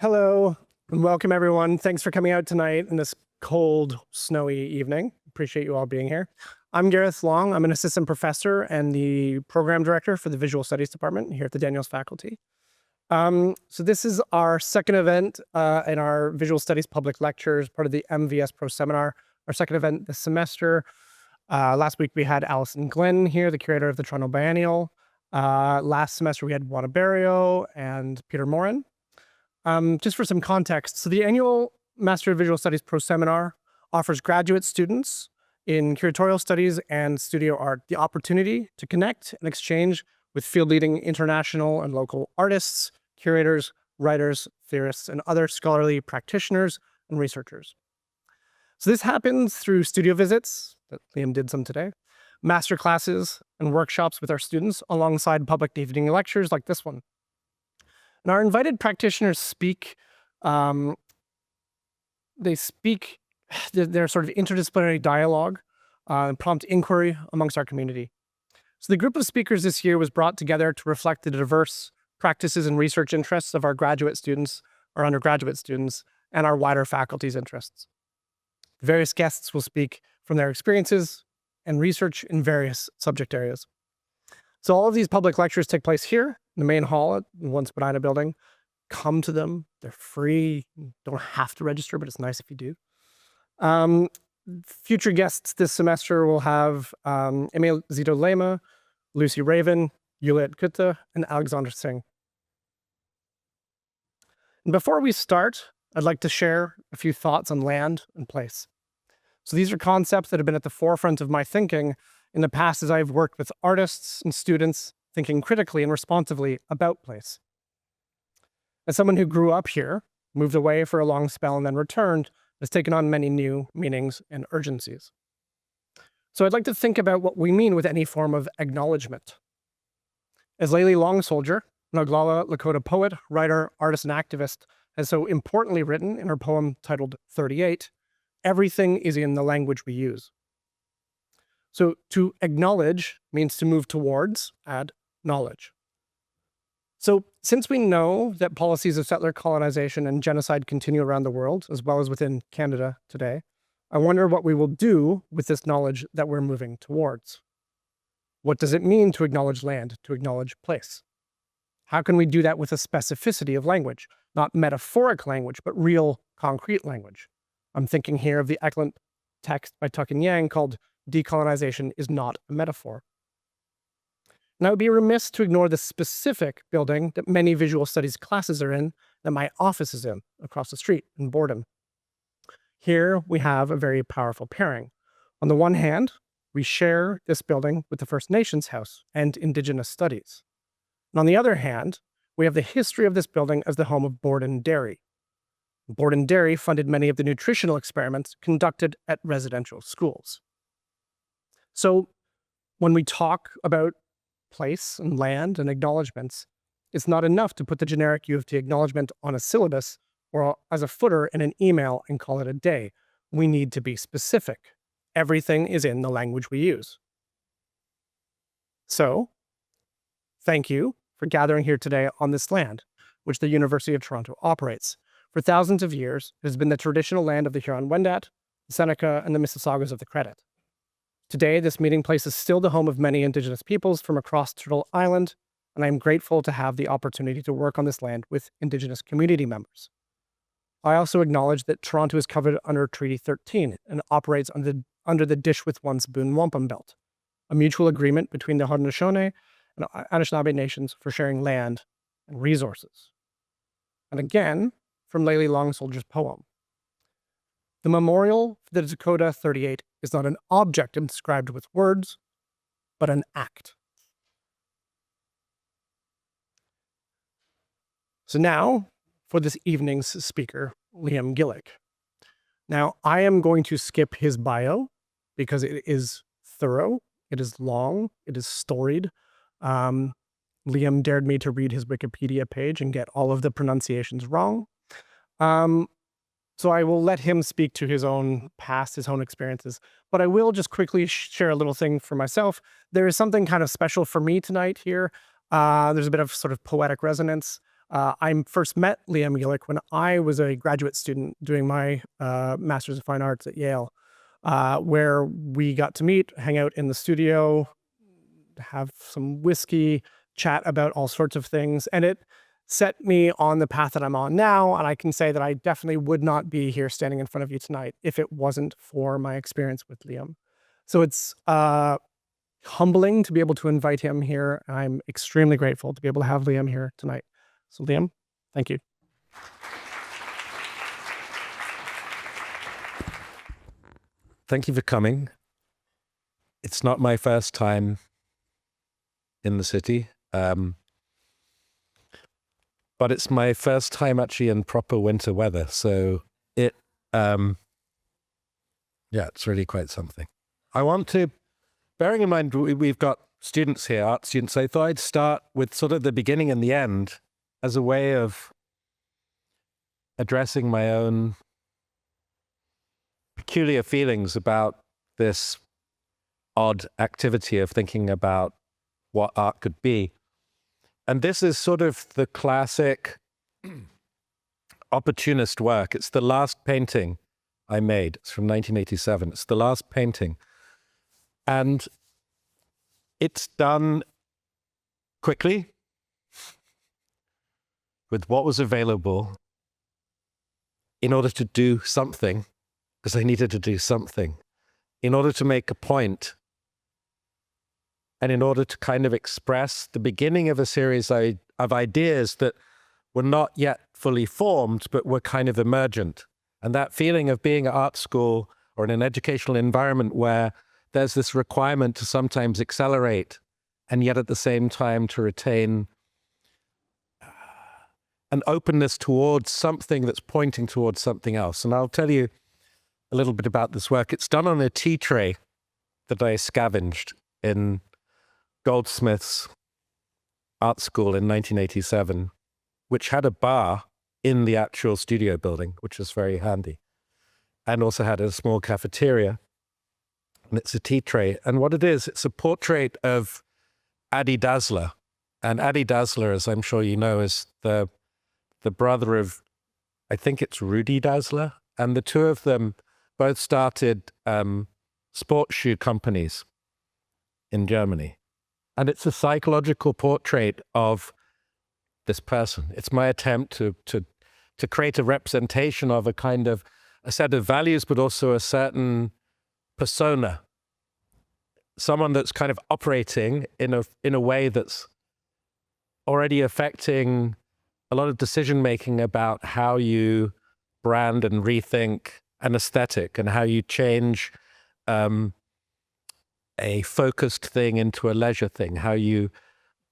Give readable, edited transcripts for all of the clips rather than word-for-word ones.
Hello and welcome everyone. Thanks for coming out tonight in this cold, snowy evening. Appreciate you all being here. I'm Gareth Long. I'm an assistant professor and the program director for the Visual Studies Department here at the Daniels faculty. So this is our second event in our Visual Studies public lectures, part of the MVS Proseminar, our second event this semester. Last week we had Alison Glenn here, the curator of the Toronto Biennial. Last semester we had Juana Berrio and Peter Morin. Just for some context, so the annual Master of Visual Studies Proseminar offers graduate students in curatorial studies and studio art the opportunity to connect and exchange with field-leading international and local artists, curators, writers, theorists, and other scholarly practitioners and researchers. So this happens through studio visits, that Liam did some today, master classes, and workshops with our students alongside public evening lectures like this one. And our invited practitioners speak, their sort of interdisciplinary dialogue and prompt inquiry amongst our community. So the group of speakers this year was brought together to reflect the diverse practices and research interests of our graduate students, our undergraduate students, and our wider faculty's interests. Various guests will speak from their experiences and research in various subject areas. So all of these public lectures take place here in the main hall at the One Spadina building. Come to them. They're free. You don't have to register, but it's nice if you do. Future guests this semester will have Emil Zito Lema, Lucy Raven, Yuliet Kutta, and Alexander Singh. And before we start, I'd like to share a few thoughts on land and place. So these are concepts that have been at the forefront of my thinking in the past as I've worked with artists and students thinking critically and responsively about place. As someone who grew up here, moved away for a long spell and then returned, has taken on many new meanings and urgencies. So I'd like to think about what we mean with any form of acknowledgement. As Layli Long Soldier, an Oglala Lakota poet, writer, artist, and activist, has so importantly written in her poem titled 38, everything is in the language we use. So to acknowledge means to move towards, add knowledge. So since we know that policies of settler colonization and genocide continue around the world, as well as within Canada today, I wonder what we will do with this knowledge that we're moving towards. What does it mean to acknowledge land, to acknowledge place? How can we do that with a specificity of language, not metaphoric language, but real, concrete language? I'm thinking here of the excellent text by Tuck and Yang called Decolonization is Not a Metaphor. And I would be remiss to ignore the specific building that many visual studies classes are in, that my office is in, across the street in Borden. Here we have a very powerful pairing. On the one hand, we share this building with the First Nations House and Indigenous Studies. And on the other hand, we have the history of this building as the home of Borden Dairy. Borden Dairy funded many of the nutritional experiments conducted at residential schools. So when we talk about place and land and acknowledgements, it's not enough to put the generic U of T acknowledgement on a syllabus or as a footer in an email and call it a day. We need to be specific. Everything is in the language we use. So, thank you for gathering here today on this land, which the University of Toronto operates. For thousands of years, it has been the traditional land of the Huron-Wendat, the Seneca, and the Mississaugas of the Credit. Today, this meeting place is still the home of many Indigenous peoples from across Turtle Island, and I am grateful to have the opportunity to work on this land with Indigenous community members. I also acknowledge that Toronto is covered under Treaty 13 and operates under the Dish with One Spoon Wampum Belt, a mutual agreement between the Haudenosaunee and Anishinaabe nations for sharing land and resources. And again, from Layli Long Soldier's poem. The memorial for the Dakota 38 is not an object inscribed with words, but an act. So now, for this evening's speaker, Liam Gillick. Now, I am going to skip his bio because it is thorough, it is long, it is storied. Liam dared me to read his Wikipedia page and get all of the pronunciations wrong. So I will let him speak to his own past, his own experiences. But I will just quickly share a little thing for myself. There is something kind of special for me tonight here. There's a bit of sort of poetic resonance. I first met Liam Gillick when I was a graduate student doing my Master's of Fine Arts at Yale, where we got to meet, hang out in the studio, have some whiskey, chat about all sorts of things. And it set me on the path that I'm on now. And I can say that I definitely would not be here standing in front of you tonight if it wasn't for my experience with Liam. So it's humbling to be able to invite him here. I'm extremely grateful to be able to have Liam here tonight. So Liam, thank you. Thank you for coming. It's not my first time in the city, but it's my first time actually in proper winter weather. So it's really quite something. I want to, bearing in mind we've got students here, art students, I thought I'd start with sort of the beginning and the end as a way of addressing my own peculiar feelings about this odd activity of thinking about what art could be. And this is sort of the classic opportunist work. It's the last painting I made. It's from 1987. It's the last painting. And it's done quickly with what was available in order to do something, because I needed to do something, in order to make a point, and in order to kind of express the beginning of a series of ideas that were not yet fully formed, but were kind of emergent. And that feeling of being at art school or in an educational environment where there's this requirement to sometimes accelerate, and yet at the same time to retain an openness towards something that's pointing towards something else. And I'll tell you a little bit about this work. It's done on a tea tray that I scavenged in Goldsmith's art school in 1987, which had a bar in the actual studio building, which was very handy, and also had a small cafeteria. And it's a tea tray. And what it is, it's a portrait of Addy Dassler. And Addy Dassler, as I'm sure you know, is the brother of, I think it's Rudi Dassler. And the two of them both started sports shoe companies in Germany. And it's a psychological portrait of this person. It's my attempt to create a representation of a kind of a set of values, but also a certain persona. Someone that's kind of operating in a way that's already affecting a lot of decision-making about how you brand and rethink an aesthetic and how you change a focused thing into a leisure thing, how you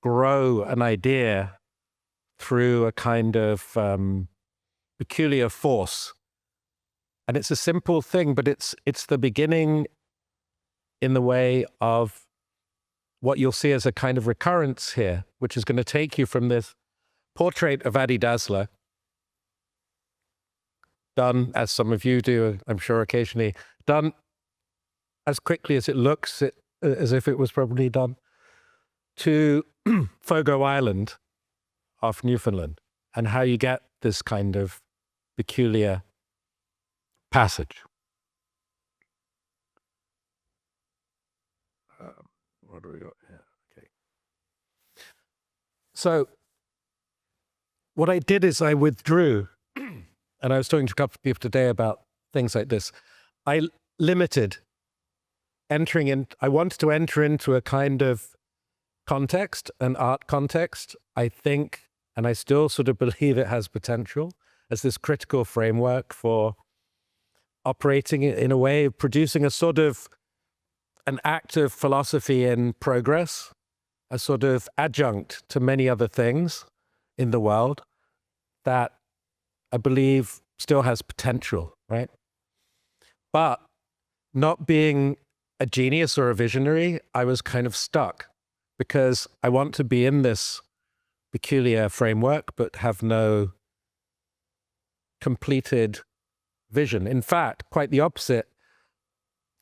grow an idea through a kind of peculiar force. And it's a simple thing, but it's the beginning in the way of what you'll see as a kind of recurrence here, which is going to take you from this portrait of Addy Dassler, done, as some of you do, I'm sure occasionally, done as quickly as it looks, as if it was probably done, to Fogo Island off Newfoundland, and how you get this kind of peculiar passage. What do we got here? Okay. So what I did is I withdrew, and I was talking to a couple of people today about things like this. I limited entering in. I wanted to enter into a kind of context, an art context. I think, and I still sort of believe it has potential as this critical framework for operating in a way of producing a sort of an active philosophy in progress, a sort of adjunct to many other things in the world that I believe still has potential, right? But not being a genius or a visionary, I was kind of stuck because I want to be in this peculiar framework, but have no completed vision. In fact, quite the opposite.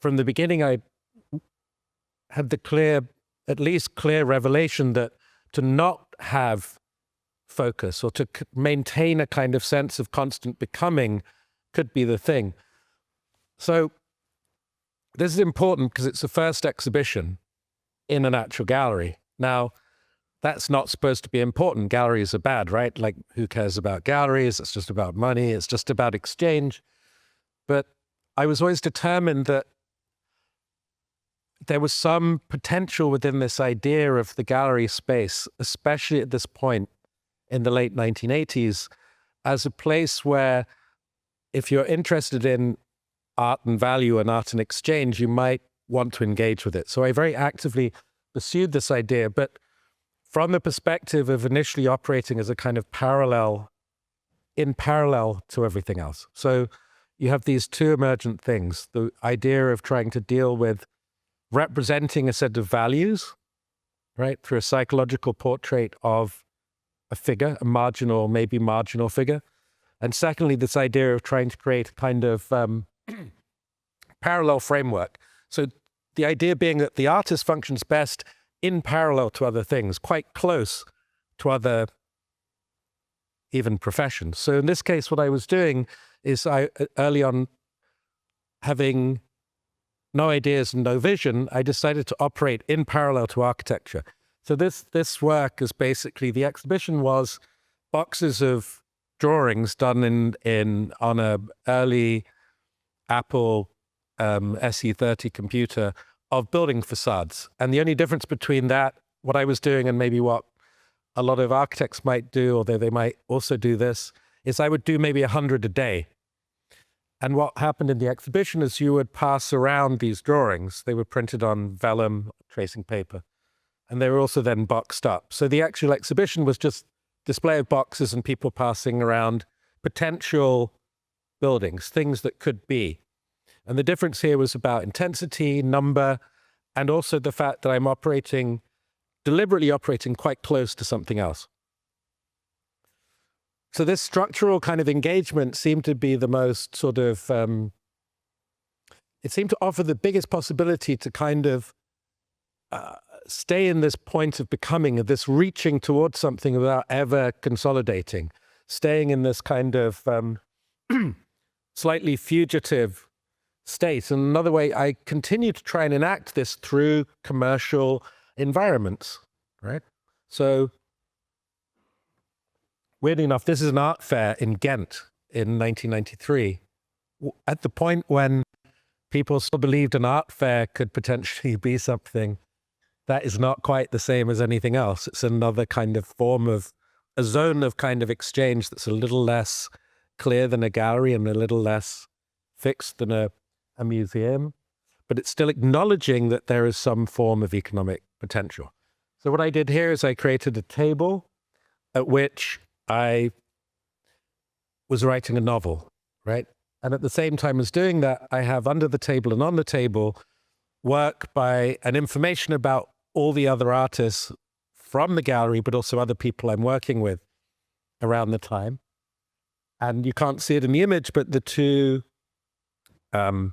From the beginning, I had the clear, at least clear revelation that to not have focus, or to maintain a kind of sense of constant becoming could be the thing. So this is important because it's the first exhibition in a natural gallery. Now, that's not supposed to be important. Galleries are bad, right? Like, who cares about galleries? It's just about money. It's just about exchange. But I was always determined that there was some potential within this idea of the gallery space, especially at this point in the late 1980s, as a place where, if you're interested in art and value and art and exchange, you might want to engage with it. So I very actively pursued this idea, but from the perspective of initially operating as a kind of in parallel to everything else. So you have these two emergent things, the idea of trying to deal with representing a set of values, right, through a psychological portrait of a figure, a marginal, maybe marginal figure. And secondly, this idea of trying to create a kind of parallel framework. So the idea being that the artist functions best in parallel to other things, quite close to other even professions. So in this case, what I was doing is early on, having no ideas and no vision, I decided to operate in parallel to architecture. So this work is basically, the exhibition was boxes of drawings done on a early Apple SE30 computer of building facades. And the only difference between that, what I was doing, and maybe what a lot of architects might do, although they might also do this, is I would do maybe 100 a day. And what happened in the exhibition is you would pass around these drawings. They were printed on vellum, tracing paper, and they were also then boxed up. So the actual exhibition was just display of boxes and people passing around potential buildings, things that could be. And the difference here was about intensity, number, and also the fact that I'm deliberately operating quite close to something else. So this structural kind of engagement seemed to be the most sort of, it seemed to offer the biggest possibility to kind of stay in this point of becoming, of this reaching towards something without ever consolidating, staying in this kind of slightly fugitive state. And another way, I continue to try and enact this through commercial environments, right? So weirdly enough, this is an art fair in Ghent in 1993, at the point when people still believed an art fair could potentially be something that is not quite the same as anything else. It's another kind of form of, a zone of kind of exchange that's a little less clear than a gallery and a little less fixed than a museum, but it's still acknowledging that there is some form of economic potential. So what I did here is I created a table at which I was writing a novel, right? And at the same time as doing that, I have under the table and on the table work by and information about all the other artists from the gallery, but also other people I'm working with around the time. And you can't see it in the image, but the two art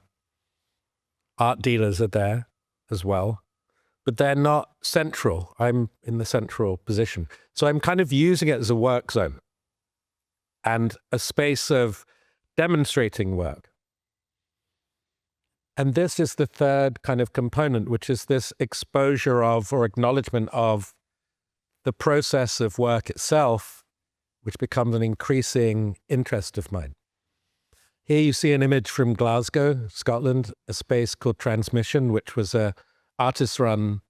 dealers are there as well, but they're not central. I'm in the central position. So I'm kind of using it as a work zone and a space of demonstrating work. And this is the third kind of component, which is this exposure of or acknowledgement of the process of work itself, which becomes an increasing interest of mine. Here you see an image from Glasgow, Scotland, a space called Transmission, which was a artist-run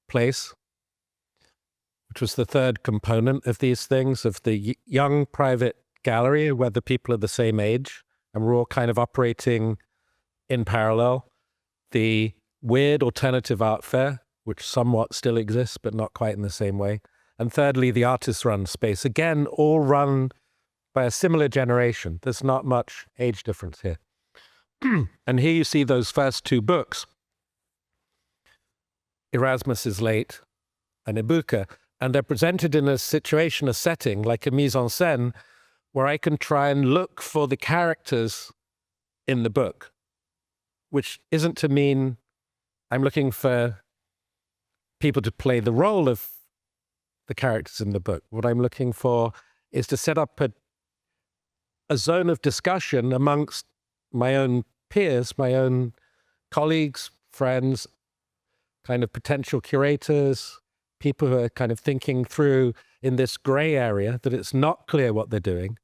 place, which was the third component of these things, of the young private gallery where the people are the same age and we're all kind of operating in parallel. The weird alternative art fair, which somewhat still exists, but not quite in the same way. And thirdly, the artist-run space, again, all run by a similar generation. There's not much age difference here. And here you see those first two books, Erasmus is Late and Ibuka, and they're presented in a situation, a setting, like a mise en scène, where I can try and look for the characters in the book, which isn't to mean I'm looking for people to play the role of the characters in the book. What I'm looking for is to set up a zone of discussion amongst my own peers, my own colleagues, friends, kind of potential curators, people who are kind of thinking through in this gray area that it's not clear what they're doing,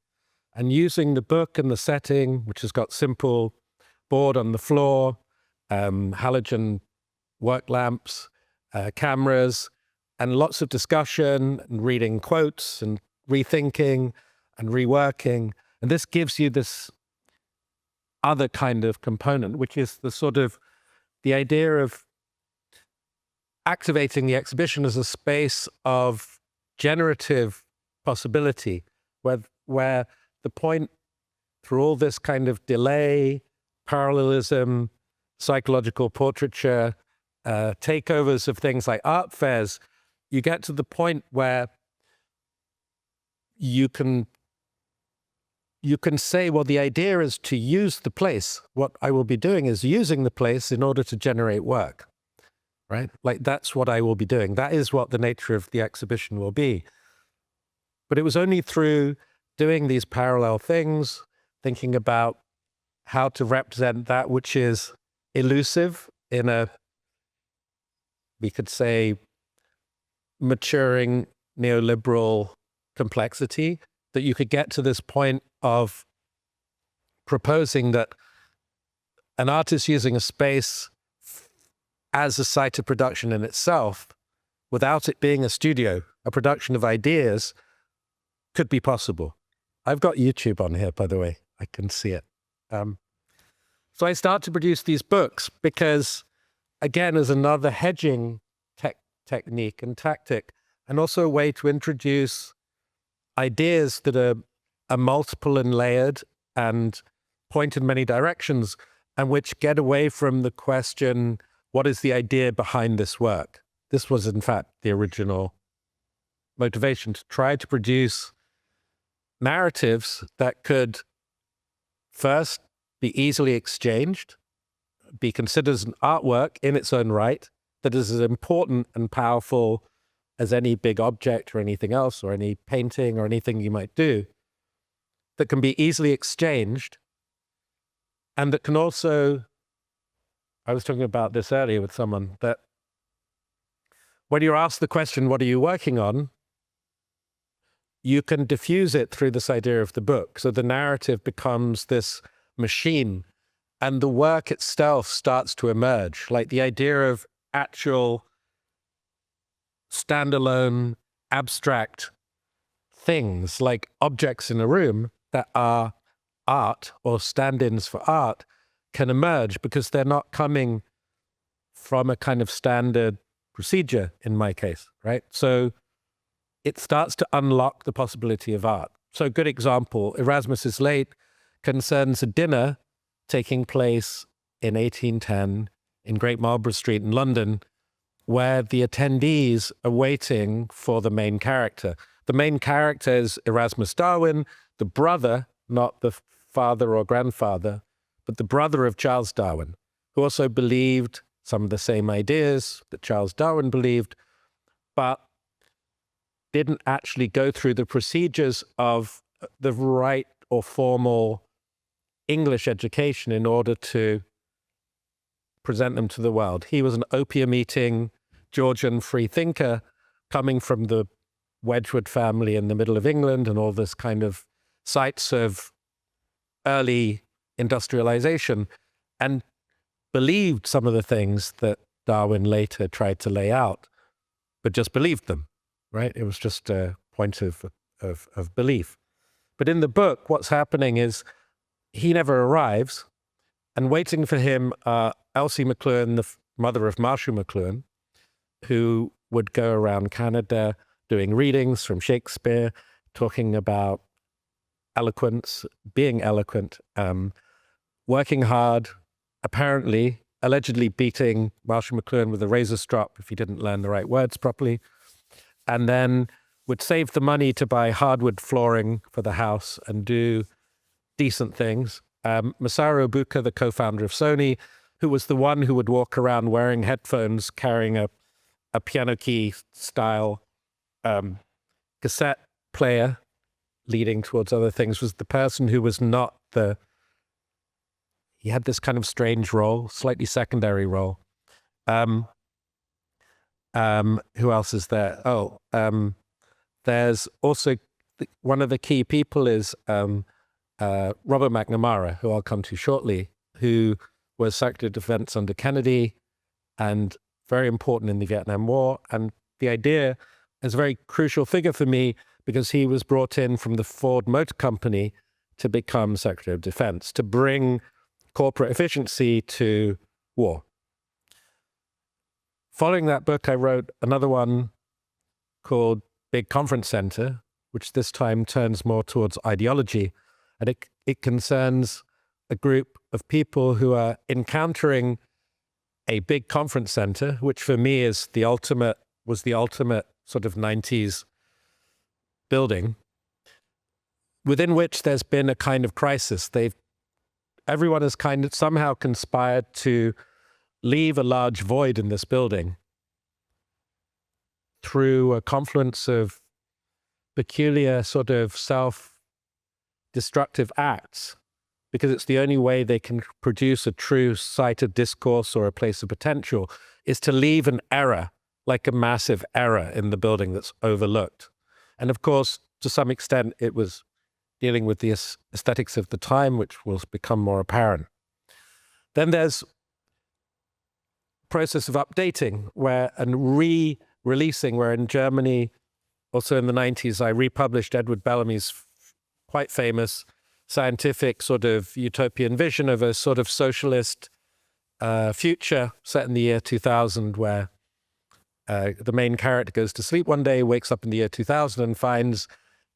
and using the book and the setting, which has got simple board on the floor, halogen work lamps, cameras, and lots of discussion and reading quotes and rethinking and reworking. And this gives you this other kind of component, which is the sort of the idea of activating the exhibition as a space of generative possibility, where the point through all this kind of delay, parallelism, psychological portraiture, takeovers of things like art fairs, you get to the point where you can say, well, the idea is to use the place. What I will be doing is using the place in order to generate work, right? Like that's what I will be doing. That is what the nature of the exhibition will be. But it was only through doing these parallel things, thinking about how to represent that which is elusive in a, we could say, maturing neoliberal complexity, that you could get to this point of proposing that an artist using a space as a site of production in itself, without it being a studio, a production of ideas, could be possible. I've got YouTube on here, by the way. I can see it. So I start to produce these books because, again, as another hedging technique and tactic, and also a way to introduce ideas that are multiple and layered and point in many directions, and which get away from the question, what is the idea behind this work? This was, in fact, the original motivation, to try to produce narratives that could first be easily exchanged, be considered as an artwork in its own right, that is as important and powerful as any big object or anything else, or any painting or anything you might do, that can be easily exchanged, and that can also, I was talking about this earlier with someone, that when you're asked the question, what are you working on? You can diffuse it through this idea of the book. So the narrative becomes this machine, and the work itself starts to emerge, like the idea of actual standalone abstract things, like objects in a room that are art or stand-ins for art, can emerge because they're not coming from a kind of standard procedure in my case, right? So it starts to unlock the possibility of art. So a good example, Erasmus is Late concerns a dinner taking place in 1810 in Great Marlborough Street in London, where the attendees are waiting for the main character. The main character is Erasmus Darwin, the brother, not the father or grandfather, but the brother of Charles Darwin, who also believed some of the same ideas that Charles Darwin believed, but didn't actually go through the procedures of the right or formal English education in order to present them to the world. He was an opium-eating Georgian free thinker coming from the Wedgwood family in the middle of England and all this kind of sites of early industrialization, and believed some of the things that Darwin later tried to lay out, but just believed them, right? It was just a point of belief. But in the book, what's happening is he never arrives, and waiting for him are Elsie McLuhan, the mother of Marshall McLuhan, who would go around Canada doing readings from Shakespeare, talking about eloquence, being eloquent, working hard, apparently, allegedly beating Marshall McLuhan with a razor strop if he didn't learn the right words properly, and then would save the money to buy hardwood flooring for the house and do decent things. Masaru Ibuka, the co-founder of Sony, who was the one who would walk around wearing headphones, carrying a piano key style cassette player leading towards other things was the person who was not he had this kind of strange role, slightly secondary role. Who else is there? There's also one of the key people is Robert McNamara, who I'll come to shortly, who was Secretary of Defense under Kennedy and very important in the Vietnam War. And the idea is a very crucial figure for me because he was brought in from the Ford Motor Company to become Secretary of Defense, to bring corporate efficiency to war. Following that book, I wrote another one called Big Conference Center, which this time turns more towards ideology. And it concerns a group of people who are encountering a big conference center, which for me was the ultimate sort of 90s building, within which there's been a kind of crisis. Everyone has kind of somehow conspired to leave a large void in this building through a confluence of peculiar sort of self-destructive acts, because it's the only way they can produce a true site of discourse or a place of potential is to leave an error, like a massive error in the building that's overlooked. And of course, to some extent, it was dealing with the aesthetics of the time, which will become more apparent. Then there's process of updating and re-releasing, where in Germany, also in the 90s, I republished Edward Bellamy's quite famous scientific sort of utopian vision of a sort of socialist future set in the year 2000, where the main character goes to sleep one day, wakes up in the year 2000 and finds,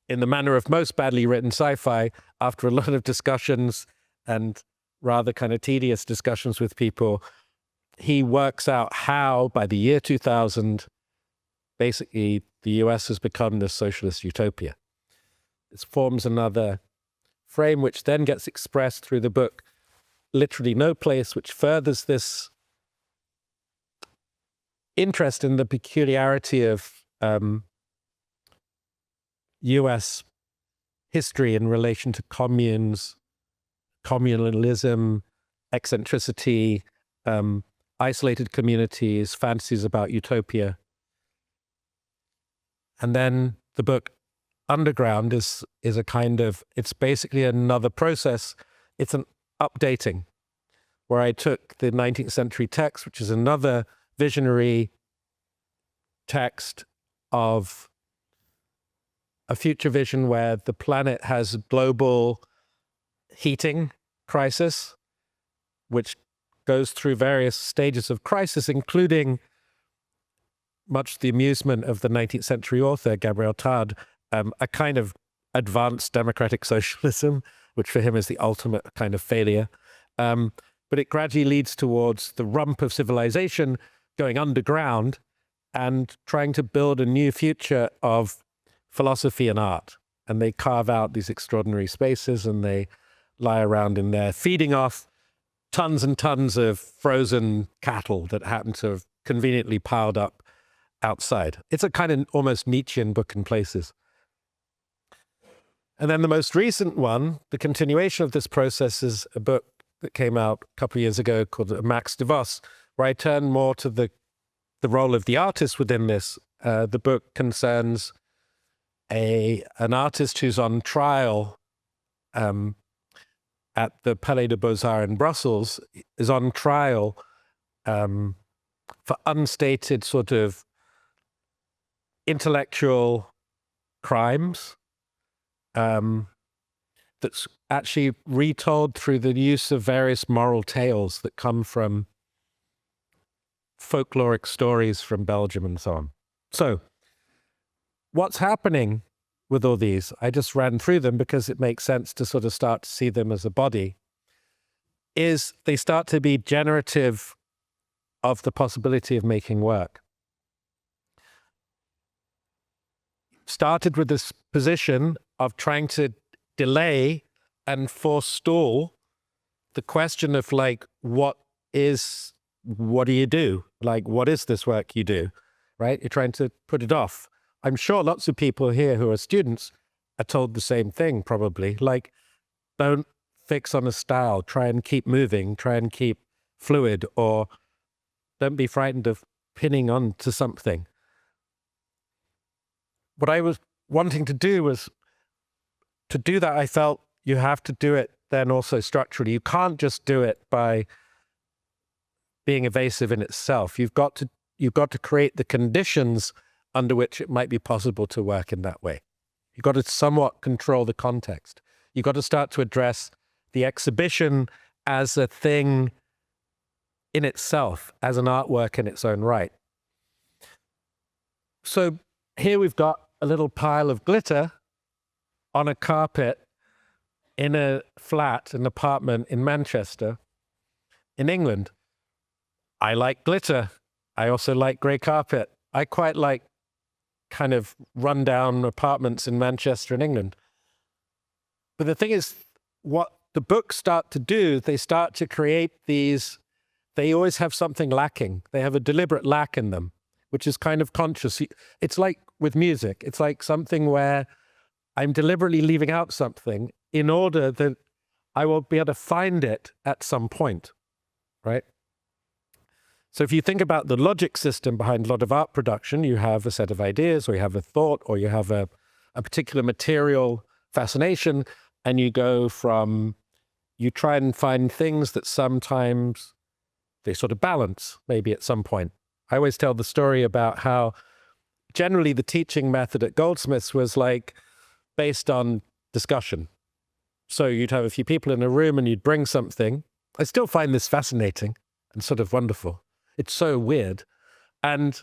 in the manner of most badly written sci-fi, after a lot of discussions and rather kind of tedious discussions with people, he works out how, by the year 2000, basically the US has become this socialist utopia. This forms another frame, which then gets expressed through the book Literally No Place, which furthers this interest in the peculiarity of US history in relation to communes, communalism, eccentricity, isolated communities, fantasies about utopia. And then the book Underground is a kind of, it's basically another process. It's an updating, where I took the 19th century text, which is another visionary text of a future vision where the planet has global heating crisis, which goes through various stages of crisis, including, much to the amusement of the 19th century author Gabriel Tarde, a kind of advanced democratic socialism, which for him is the ultimate kind of failure. But it gradually leads towards the rump of civilization going underground and trying to build a new future of philosophy and art. And they carve out these extraordinary spaces and they lie around in there, feeding off tons and tons of frozen cattle that happen to have conveniently piled up outside. It's a kind of almost Nietzschean book in places. And then the most recent one, the continuation of this process, is a book that came out a couple of years ago called Max de Vos, where I turn more to the role of the artist within this. The book concerns an artist who's on trial at the Palais de Beaux-Arts in Brussels, is on trial for unstated sort of intellectual crimes that's actually retold through the use of various moral tales that come from folkloric stories from Belgium and so on. So what's happening with all these? I just ran through them because it makes sense to sort of start to see them as a body, is they start to be generative of the possibility of making work. Started with this position of trying to delay and forestall the question of like, what do you do? Like, what is this work you do, right? You're trying to put it off I'm sure lots of people here who are students are told the same thing, probably. Like, don't fix on a style, try and keep moving, try and keep fluid, or don't be frightened of pinning on to something. What I was wanting to do was, to do that, I felt you have to do it then also structurally. You can't just do it by being evasive in itself. You've got to create the conditions under which it might be possible to work in that way. You've got to somewhat control the context. You've got to start to address the exhibition as a thing in itself, as an artwork in its own right. So here we've got a little pile of glitter on a carpet in a flat, an apartment in Manchester, in England. I like glitter. I also like grey carpet. I quite like kind of rundown apartments in Manchester in England. But the thing is, what the books start to do, they start to create these, they always have something lacking. They have a deliberate lack in them, which is kind of conscious. It's like with music. It's like something where I'm deliberately leaving out something in order that I will be able to find it at some point, right? So if you think about the logic system behind a lot of art production, you have a set of ideas, or you have a thought, or you have a particular material fascination, and you go from, you try and find things that sometimes they sort of balance, maybe at some point. I always tell the story about how generally the teaching method at Goldsmiths was like based on discussion. So you'd have a few people in a room and you'd bring something. I still find this fascinating and sort of wonderful. It's so weird. And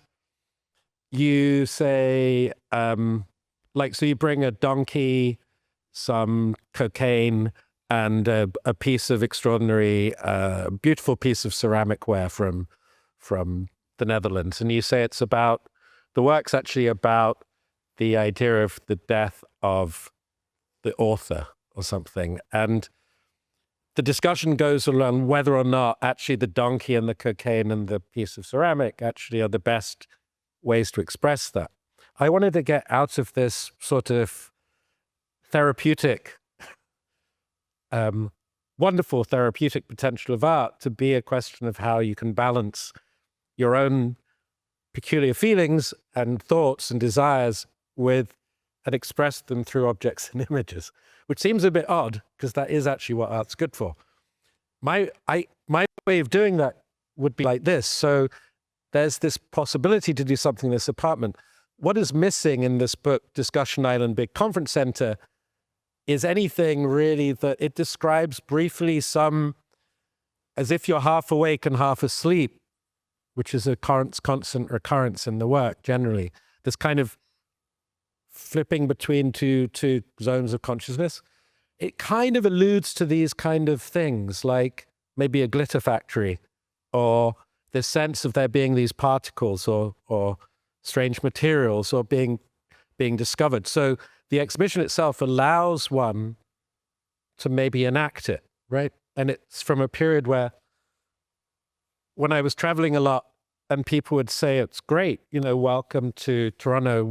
you say, so you bring a donkey, some cocaine, and a piece of extraordinary, beautiful piece of ceramic ware from the Netherlands. And you say it's about, the work's actually about the idea of the death of the author or something. And the discussion goes around whether or not actually the donkey and the cocaine and the piece of ceramic actually are the best ways to express that. I wanted to get out of this sort of therapeutic, wonderful therapeutic potential of art to be a question of how you can balance your own peculiar feelings and thoughts and desires with and express them through objects and images, which seems a bit odd because that is actually what art's good for. My way of doing that would be like this. So there's this possibility to do something in this apartment. What is missing in this book, Discussion Island Big Conference Center, is anything really that it describes briefly some, as if you're half awake and half asleep, which is a constant recurrence in the work generally. This kind of flipping between two zones of consciousness. It kind of alludes to these kind of things, like maybe a glitter factory, or this sense of there being these particles or strange materials or being discovered. So the exhibition itself allows one to maybe enact it, right? And it's from a period where, when I was traveling a lot and people would say, it's great, welcome to Toronto,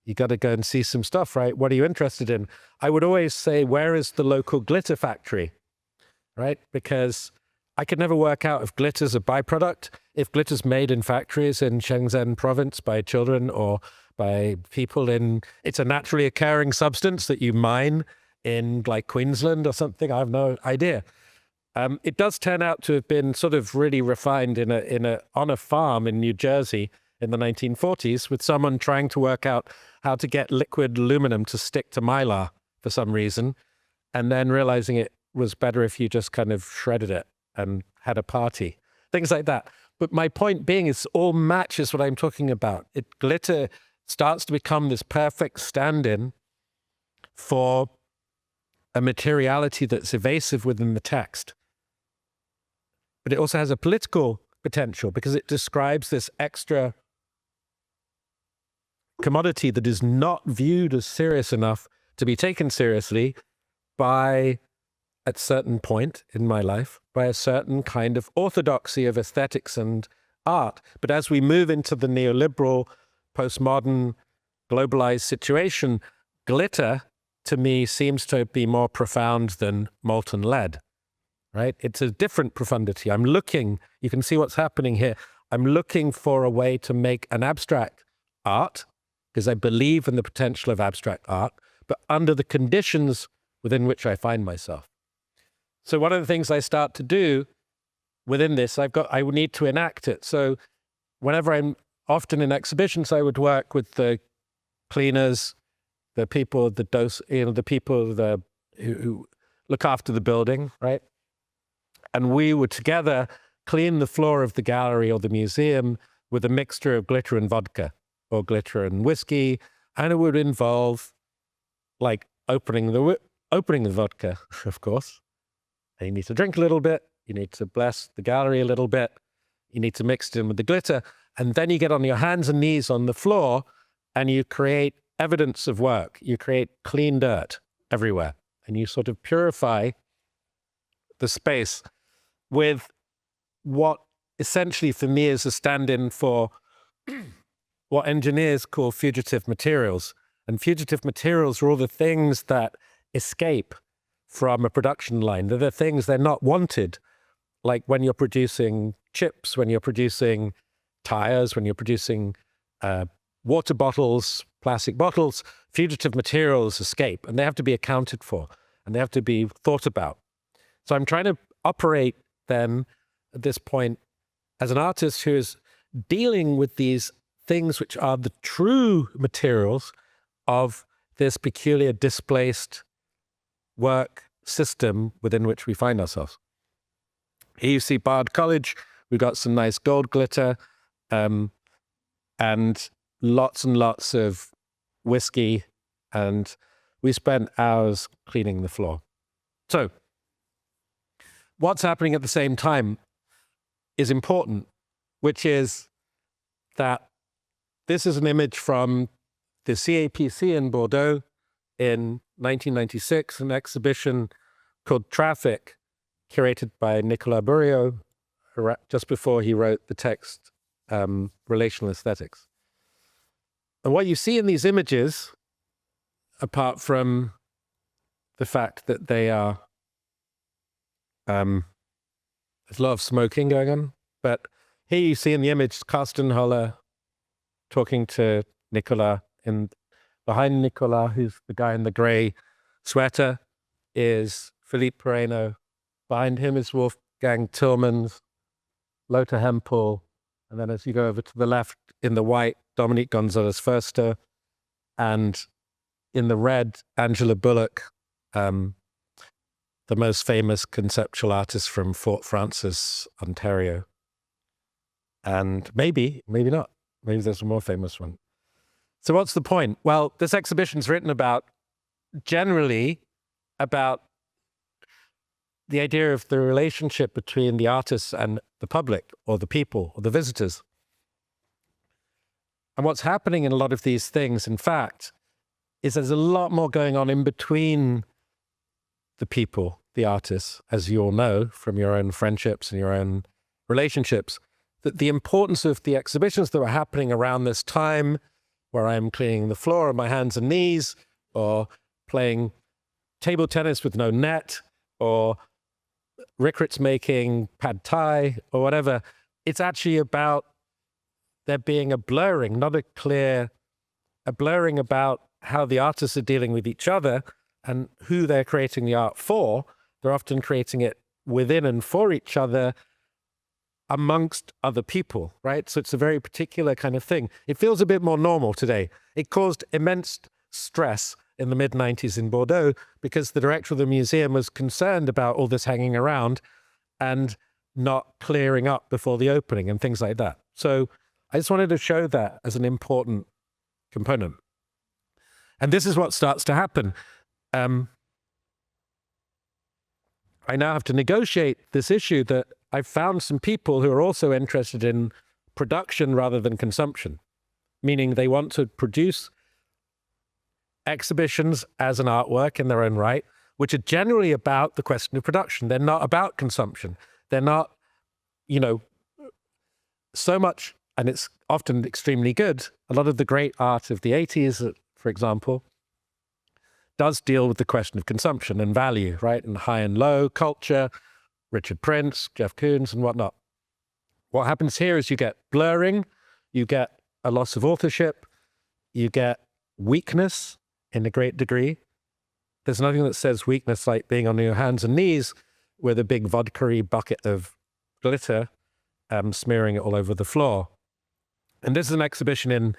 you got to go and see some stuff, right? What are you interested in? I would always say, where is the local glitter factory, right? Because I could never work out if glitter's a byproduct, if glitter's made in factories in Shenzhen province by children or by people it's a naturally occurring substance that you mine in like Queensland or something. I have no idea. It does turn out to have been sort of really refined on a farm in New Jersey in the 1940s with someone trying to work out how to get liquid aluminum to stick to mylar for some reason, and then realizing it was better if you just kind of shredded it and had a party, things like that. But my point being is all matches what I'm talking about. Glitter starts to become this perfect stand-in for a materiality that's evasive within the text. But it also has a political potential because it describes this extra commodity that is not viewed as serious enough to be taken seriously by, at a certain point in my life, by a certain kind of orthodoxy of aesthetics and art. But as we move into the neoliberal postmodern, globalized situation, glitter to me seems to be more profound than molten lead, right? It's a different profundity. I'm looking, you can see what's happening here. I'm looking for a way to make an abstract art because I believe in the potential of abstract art, but under the conditions within which I find myself. So one of the things I start to do within this, I would need to enact it. So whenever I'm often in exhibitions, I would work with the cleaners, the people, the people who look after the building, right? And we would together clean the floor of the gallery or the museum with a mixture of glitter and vodka or glitter and whiskey. And it would involve like opening the vodka, of course. And you need to drink a little bit. You need to bless the gallery a little bit. You need to mix it in with the glitter. And then you get on your hands and knees on the floor and you create evidence of work. You create clean dirt everywhere. And you sort of purify the space with what essentially for me is a stand-in for what engineers call fugitive materials. And fugitive materials are all the things that escape from a production line. They're the things, they're not wanted. Like when you're producing chips, when you're producing tires, when you're producing water bottles, plastic bottles, fugitive materials escape and they have to be accounted for and they have to be thought about. So I'm trying to operate then at this point as an artist who is dealing with these things which are the true materials of this peculiar displaced work system within which we find ourselves. Here you see Bard College. We've got some nice gold glitter and lots of whiskey. And we spent hours cleaning the floor. So what's happening at the same time is important, which is that this is an image from the CAPC in Bordeaux in 1996, an exhibition called Traffic, curated by Nicolas Bourriaud, just before he wrote the text Relational Aesthetics. And what you see in these images, apart from the fact that they are, there's a lot of smoking going on, but here you see in the image Carstenholler talking to Nicolas, and behind Nicolas, who's the guy in the gray sweater, is Philippe Perreno. Behind him is Wolfgang Tillmans, Lothar Hempel, and then as you go over to the left in the white, Dominique Gonzalez Foerster, and in the red, Angela Bullock, the most famous conceptual artist from Fort Frances, Ontario. And maybe not. Maybe there's a more famous one. So what's the point? Well, this exhibition's written generally about the idea of the relationship between the artists and the public or the people or the visitors. And what's happening in a lot of these things, in fact, is there's a lot more going on in between the people, the artists, as you all know from your own friendships and your own relationships, that the importance of the exhibitions that were happening around this time, where I'm cleaning the floor on my hands and knees, or playing table tennis with no net, or Rickrett's making pad thai, or whatever, it's actually about there being a blurring, not a blurring about how the artists are dealing with each other and who they're creating the art for. They're often creating it within and for each other, amongst other people, right? So it's a very particular kind of thing. It feels a bit more normal today. It caused immense stress in the mid-90s in Bordeaux because the director of the museum was concerned about all this hanging around and not clearing up before the opening and things like that. So I just wanted to show that as an important component. And this is what starts to happen. I now have to negotiate this issue that I've found some people who are also interested in production rather than consumption, meaning they want to produce exhibitions as an artwork in their own right, which are generally about the question of production. They're not about consumption. They're not, so much and it's often extremely good. A lot of the great art of the 80s, for example, does deal with the question of consumption and value, right? And high and low culture, Richard Prince, Jeff Koons, and whatnot. What happens here is you get blurring, you get a loss of authorship, you get weakness in a great degree. There's nothing that says weakness like being on your hands and knees with a big vodka-y bucket of glitter smearing it all over the floor. And this is an exhibition in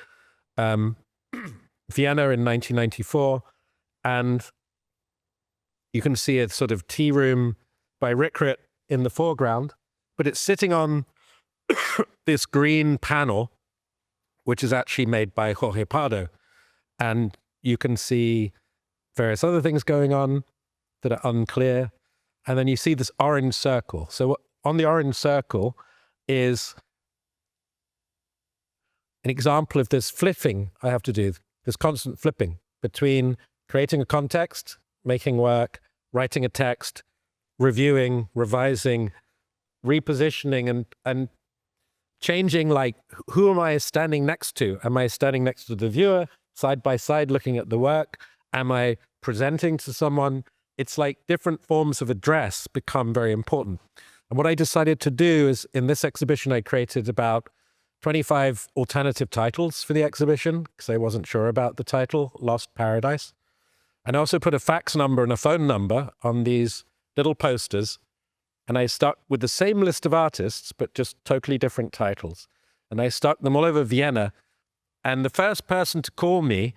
Vienna in 1994. And you can see a sort of tea room by Rickert in the foreground, but it's sitting on this green panel, which is actually made by Jorge Pardo. And you can see various other things going on that are unclear. And then you see this orange circle. So on the orange circle is an example of this flipping I have to do, this constant flipping between creating a context, making work, writing a text, reviewing, revising, repositioning, and changing, like, who am I standing next to? Am I standing next to the viewer, side by side, looking at the work? Am I presenting to someone? It's like different forms of address become very important. And what I decided to do is, in this exhibition, I created about 25 alternative titles for the exhibition, because I wasn't sure about the title, Lost Paradise. And I also put a fax number and a phone number on these little posters. And I stuck with the same list of artists, but just totally different titles. And I stuck them all over Vienna. And the first person to call me,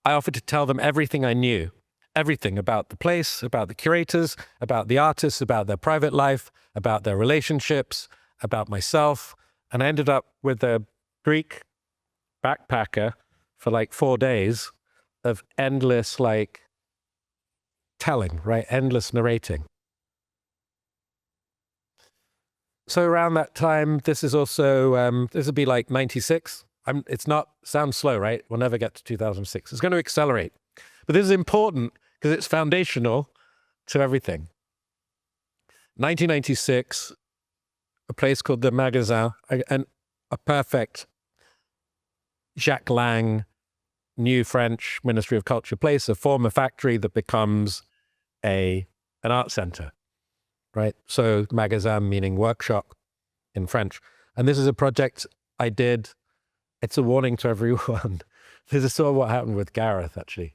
I offered to tell them everything I knew. Everything about the place, about the curators, about the artists, about their private life, about their relationships, about myself. And I ended up with a Greek backpacker for like 4 days of endless, like, telling, right? Endless narrating. So around that time, this is also, this would be like 96. It's not, sounds slow, right? We'll never get to 2006. It's going to accelerate. But this is important because it's foundational to everything. 1996, a place called the Magasin, and a perfect Jacques Lang, new French Ministry of Culture place, a former factory that becomes an art center, right? So Magasin meaning workshop in French. And this is a project I did. It's a warning to everyone. This is sort of what happened with Gareth, actually.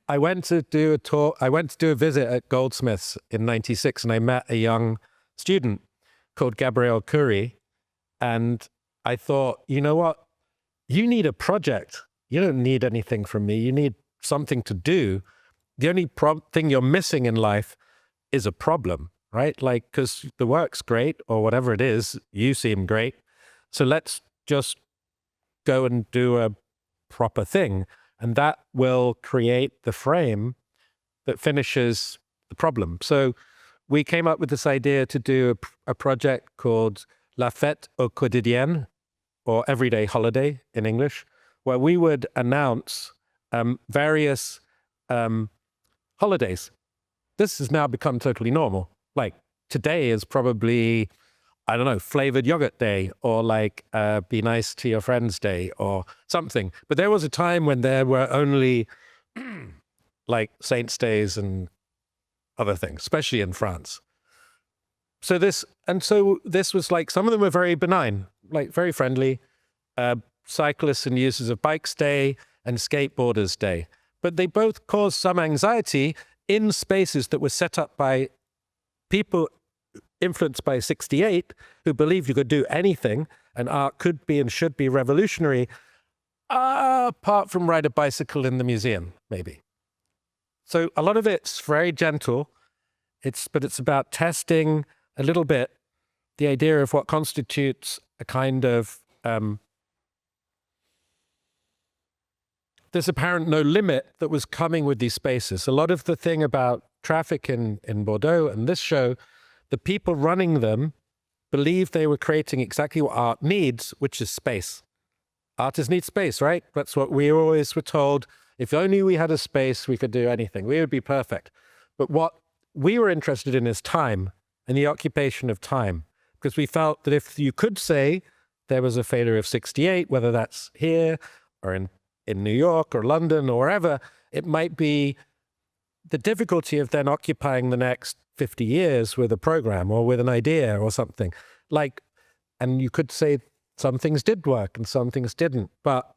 I went to do a tour. I went to do a visit at Goldsmiths in 96, and I met a young student called Gabriel Curie. And I thought, you know what? You need a project. You don't need anything from me. You need something to do. The only thing you're missing in life is a problem, right? Like, because the work's great or whatever it is, you seem great. So let's just go and do a proper thing. And that will create the frame that finishes the problem. So we came up with this idea to do a project called La Fête au Quotidien, or Everyday Holiday in English, where we would announce various holidays. This has now become totally normal. Like, today is probably, I don't know, flavored yogurt day, or like be nice to your friends day or something. But there was a time when there were only like saints days and other things, especially in France. So this was like, some of them were very benign, like very friendly, cyclists and users of bikes day and skateboarders day. But they both caused some anxiety in spaces that were set up by people influenced by 68, who believed you could do anything and art could be and should be revolutionary, apart from ride a bicycle in the museum, maybe. So a lot of it's very gentle, but it's about testing a little bit the idea of what constitutes a kind of, there's apparent no limit that was coming with these spaces. A lot of the thing about traffic in Bordeaux and this show, the people running them believed they were creating exactly what art needs, which is space. Artists need space, right? That's what we always were told. If only we had a space, we could do anything. We would be perfect. But what we were interested in is time and the occupation of time, because we felt that if you could say, there was a failure of 68, whether that's here or in New York or London or wherever, it might be the difficulty of then occupying the next 50 years with a program or with an idea or something. Like, and you could say some things did work and some things didn't, but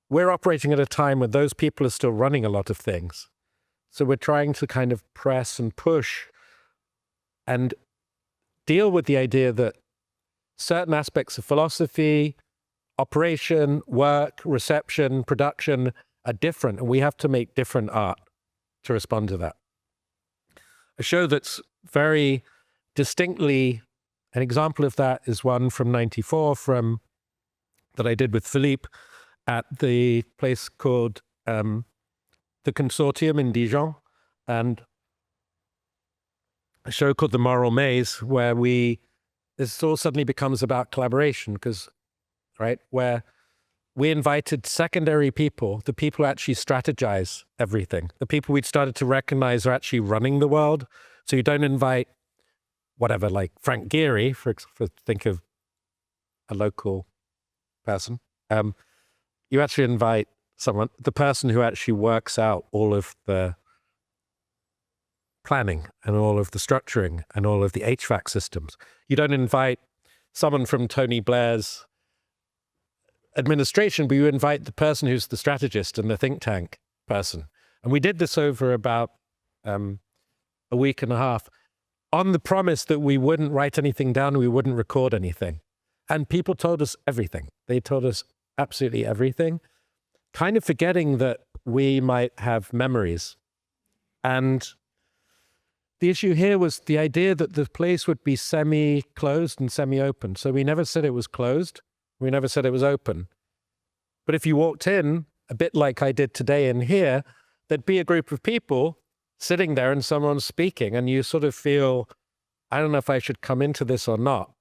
we're operating at a time when those people are still running a lot of things. So we're trying to kind of press and push and deal with the idea that certain aspects of philosophy, operation, work, reception, production are different, and we have to make different art to respond to that. A show that's very distinctly, an example of that is one from '94 that I did with Philippe at the place called the Consortium in Dijon, and a show called The Moral Maze, where this all suddenly becomes about collaboration, where we invited secondary people, the people who actually strategize everything, the people we'd started to recognize are actually running the world. So you don't invite whatever, like Frank Gehry, for think of a local person. You actually invite the person who actually works out all of the planning and all of the structuring and all of the HVAC systems. You don't invite someone from Tony Blair's administration, but you invite the person who's the strategist and the think tank person. And we did this over about a week and a half on the promise that we wouldn't write anything down, we wouldn't record anything. And people told us everything. They told us absolutely everything, kind of forgetting that we might have memories. And the issue here was the idea that the place would be semi-closed and semi-open. So we never said it was closed. We never said it was open. But if you walked in, a bit like I did today in here, there'd be a group of people sitting there and someone's speaking, and you sort of feel, I don't know if I should come into this or not.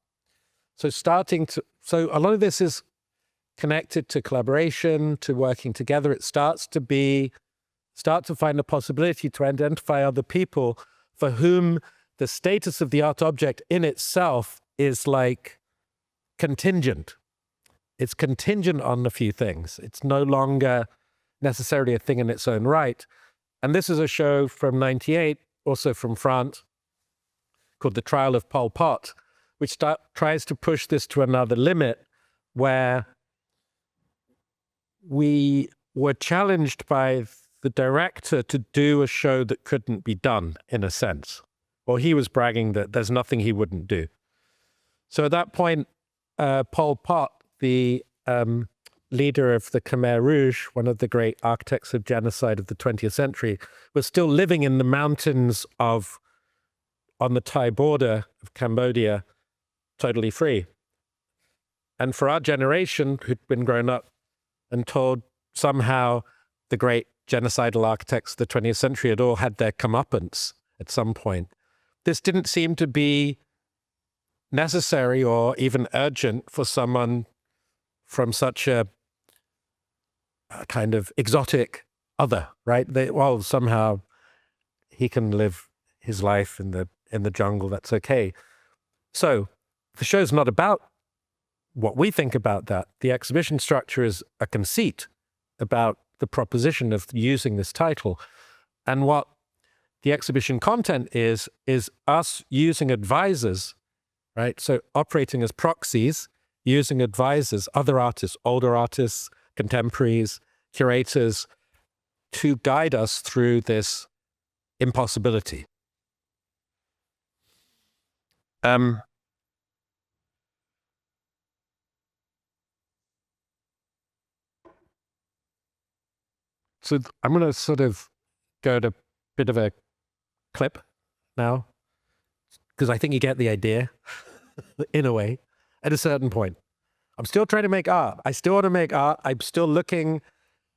So so a lot of this is connected to collaboration, to working together. It start to find a possibility to identify other people for whom the status of the art object in itself is like contingent. It's contingent on a few things. It's no longer necessarily a thing in its own right. And this is a show from '98, also from France, called The Trial of Pol Pot, which tries to push this to another limit, where we were challenged by the director to do a show that couldn't be done, in a sense. Well, he was bragging that there's nothing he wouldn't do. So at that point, Pol Pot, the leader of the Khmer Rouge, one of the great architects of genocide of the 20th century, was still living in the mountains on the Thai border of Cambodia, totally free. And for our generation, who'd been grown up and told somehow the great genocidal architects of the 20th century had all had their comeuppance at some point, this didn't seem to be necessary or even urgent for someone from such a kind of exotic other, right? Somehow he can live his life in the jungle, that's okay. So the show's not about what we think about that. The exhibition structure is a conceit about the proposition of using this title. And what the exhibition content is us using advisors, right? So operating as proxies, using advisors, other artists, older artists, contemporaries, curators, to guide us through this impossibility. So I'm going to sort of go to a bit of a clip now, because I think you get the idea, in a way, at a certain point. I'm still trying to make art. I still want to make art. I'm still looking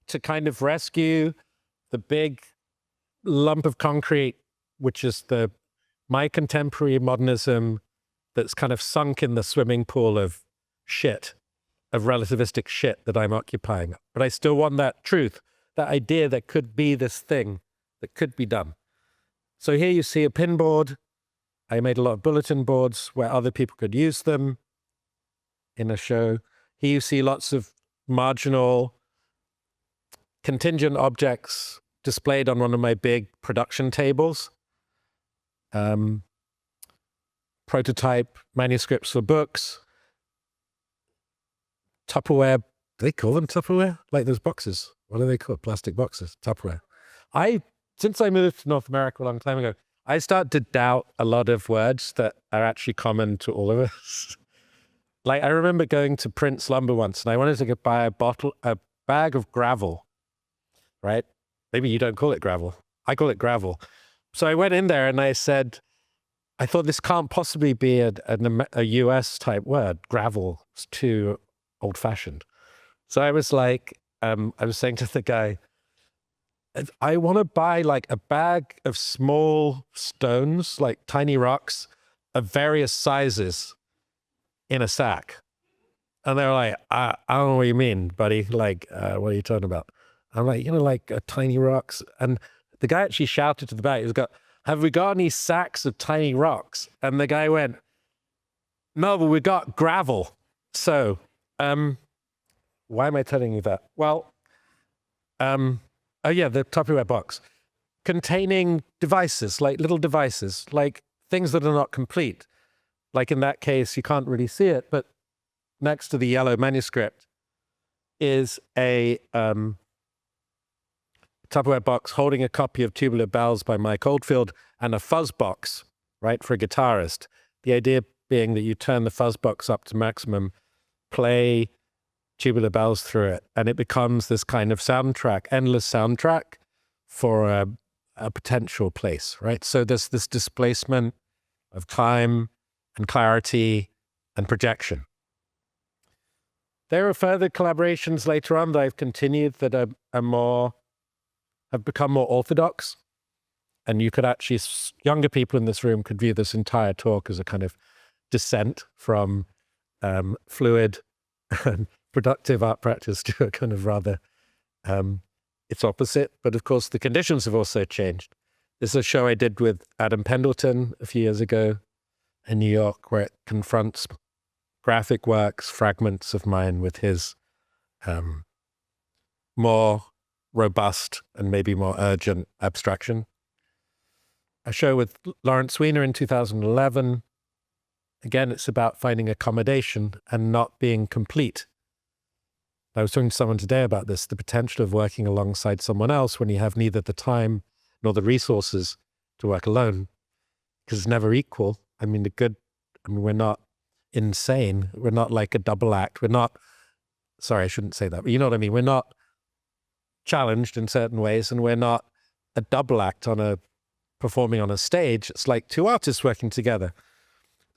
to kind of rescue the big lump of concrete, which is my contemporary modernism that's kind of sunk in the swimming pool of shit, of relativistic shit that I'm occupying. But I still want that truth, that idea that could be this thing that could be done. So here you see a pinboard. I made a lot of bulletin boards where other people could use them. in a show. Here you see lots of marginal contingent objects displayed on one of my big production tables. Prototype manuscripts for books. Tupperware, do they call them Tupperware? Like those boxes. What are they called? Plastic boxes, Tupperware. Since I moved to North America a long time ago, I start to doubt a lot of words that are actually common to all of us. Like I remember going to Prince Lumber once and I wanted to buy a bag of gravel, right? Maybe you don't call it gravel. I call it gravel. So I went in there and I said, I thought this can't possibly be a US type word. Gravel is too old fashioned. So I was like, I was saying to the guy, I want to buy like a bag of small stones, like tiny rocks of various sizes in a sack. And they're like, I don't know what you mean, buddy. Like, what are you talking about? I'm like, like tiny rocks. And the guy actually shouted to the back, have we got any sacks of tiny rocks? And the guy went, no, but we got gravel. So, why am I telling you that? Well, oh yeah, the Tupperware box containing devices, like little devices, like things that are not complete. Like in that case, you can't really see it, but next to the yellow manuscript is a Tupperware box holding a copy of Tubular Bells by Mike Oldfield and a fuzz box, right, for a guitarist. The idea being that you turn the fuzz box up to maximum, play Tubular Bells through it, and it becomes this kind of soundtrack, endless soundtrack for a potential place, right? So there's this displacement of time and clarity and projection. There are further collaborations later on that I've continued that have become more orthodox. And you could actually, younger people in this room could view this entire talk as a kind of descent from fluid and productive art practice to a kind of rather its opposite. But of course, the conditions have also changed. This is a show I did with Adam Pendleton a few years ago in New York, where it confronts graphic works, fragments of mine with his more robust and maybe more urgent abstraction. A show with Lawrence Weiner in 2011. Again, it's about finding accommodation and not being complete. I was talking to someone today about this, the potential of working alongside someone else when you have neither the time nor the resources to work alone, because it's never equal. I mean, we're not insane. We're not like a double act. We're not, sorry, I shouldn't say that, but you know what I mean? We're not challenged in certain ways, and we're not a double act performing on a stage. It's like two artists working together.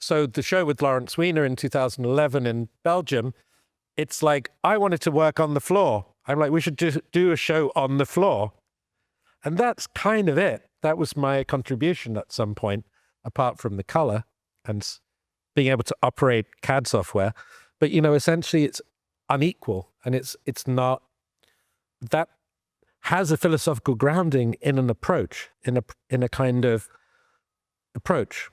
So the show with Lawrence Weiner in 2011 in Belgium, it's like, I wanted to work on the floor. I'm like, we should do a show on the floor. And that's kind of it. That was my contribution at some point, apart from the color and being able to operate CAD software. But, essentially it's unequal, and it's not, that has a philosophical grounding in an approach, in a kind of approach.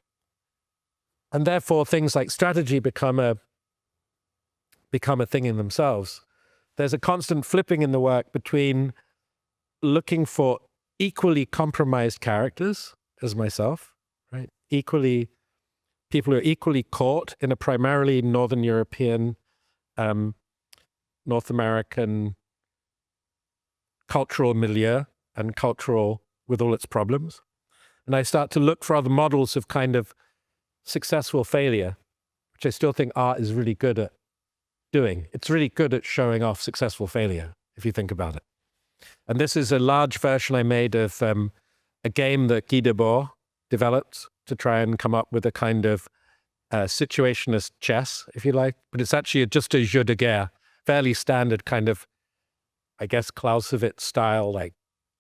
And therefore things like strategy become a thing in themselves. There's a constant flipping in the work between looking for equally compromised characters as myself, right? People who are equally caught in a primarily Northern European, North American cultural milieu and cultural with all its problems. And I start to look for other models of kind of successful failure, which I still think art is really good at doing. It's really good at showing off successful failure, if you think about it. And this is a large version I made of a game that Guy Debord developed to try and come up with a kind of situationist chess, if you like. But it's actually just a jeu de guerre, fairly standard kind of, I guess, Clausewitz style, like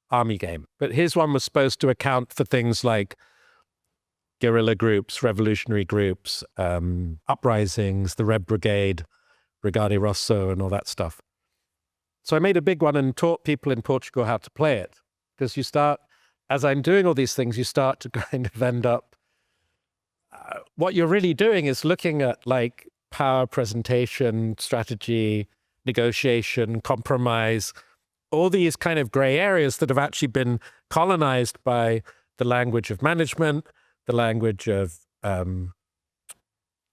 army game. But his one was supposed to account for things like guerrilla groups, revolutionary groups, uprisings, the Red Brigade, Brigade Rosso, and all that stuff. So I made a big one and taught people in Portugal how to play it. Because you start, as I'm doing all these things, you start to kind of end up, what you're really doing is looking at like power, presentation, strategy, negotiation, compromise, all these kind of gray areas that have actually been colonized by the language of management, the language of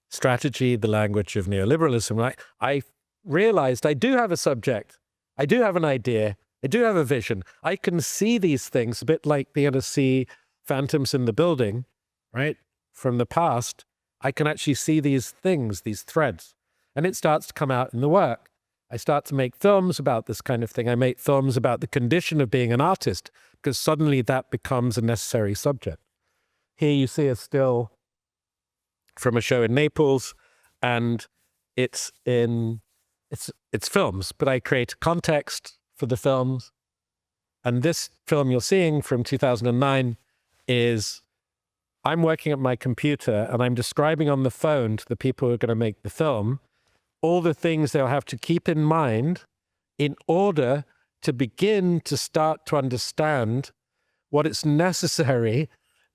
strategy, the language of neoliberalism. Right? I realized I do have a subject. I do have an idea. I do have a vision. I can see these things a bit like being able to see phantoms in the building, right? From the past, I can actually see these things, these threads, and it starts to come out in the work. I start to make films about this kind of thing. I make films about the condition of being an artist, because suddenly that becomes a necessary subject. Here you see a still from a show in Naples, and it's films, but I create context for the films. And this film you're seeing from 2009 is I'm working at my computer and I'm describing on the phone to the people who are going to make the film all the things they'll have to keep in mind in order to begin to start to understand what is necessary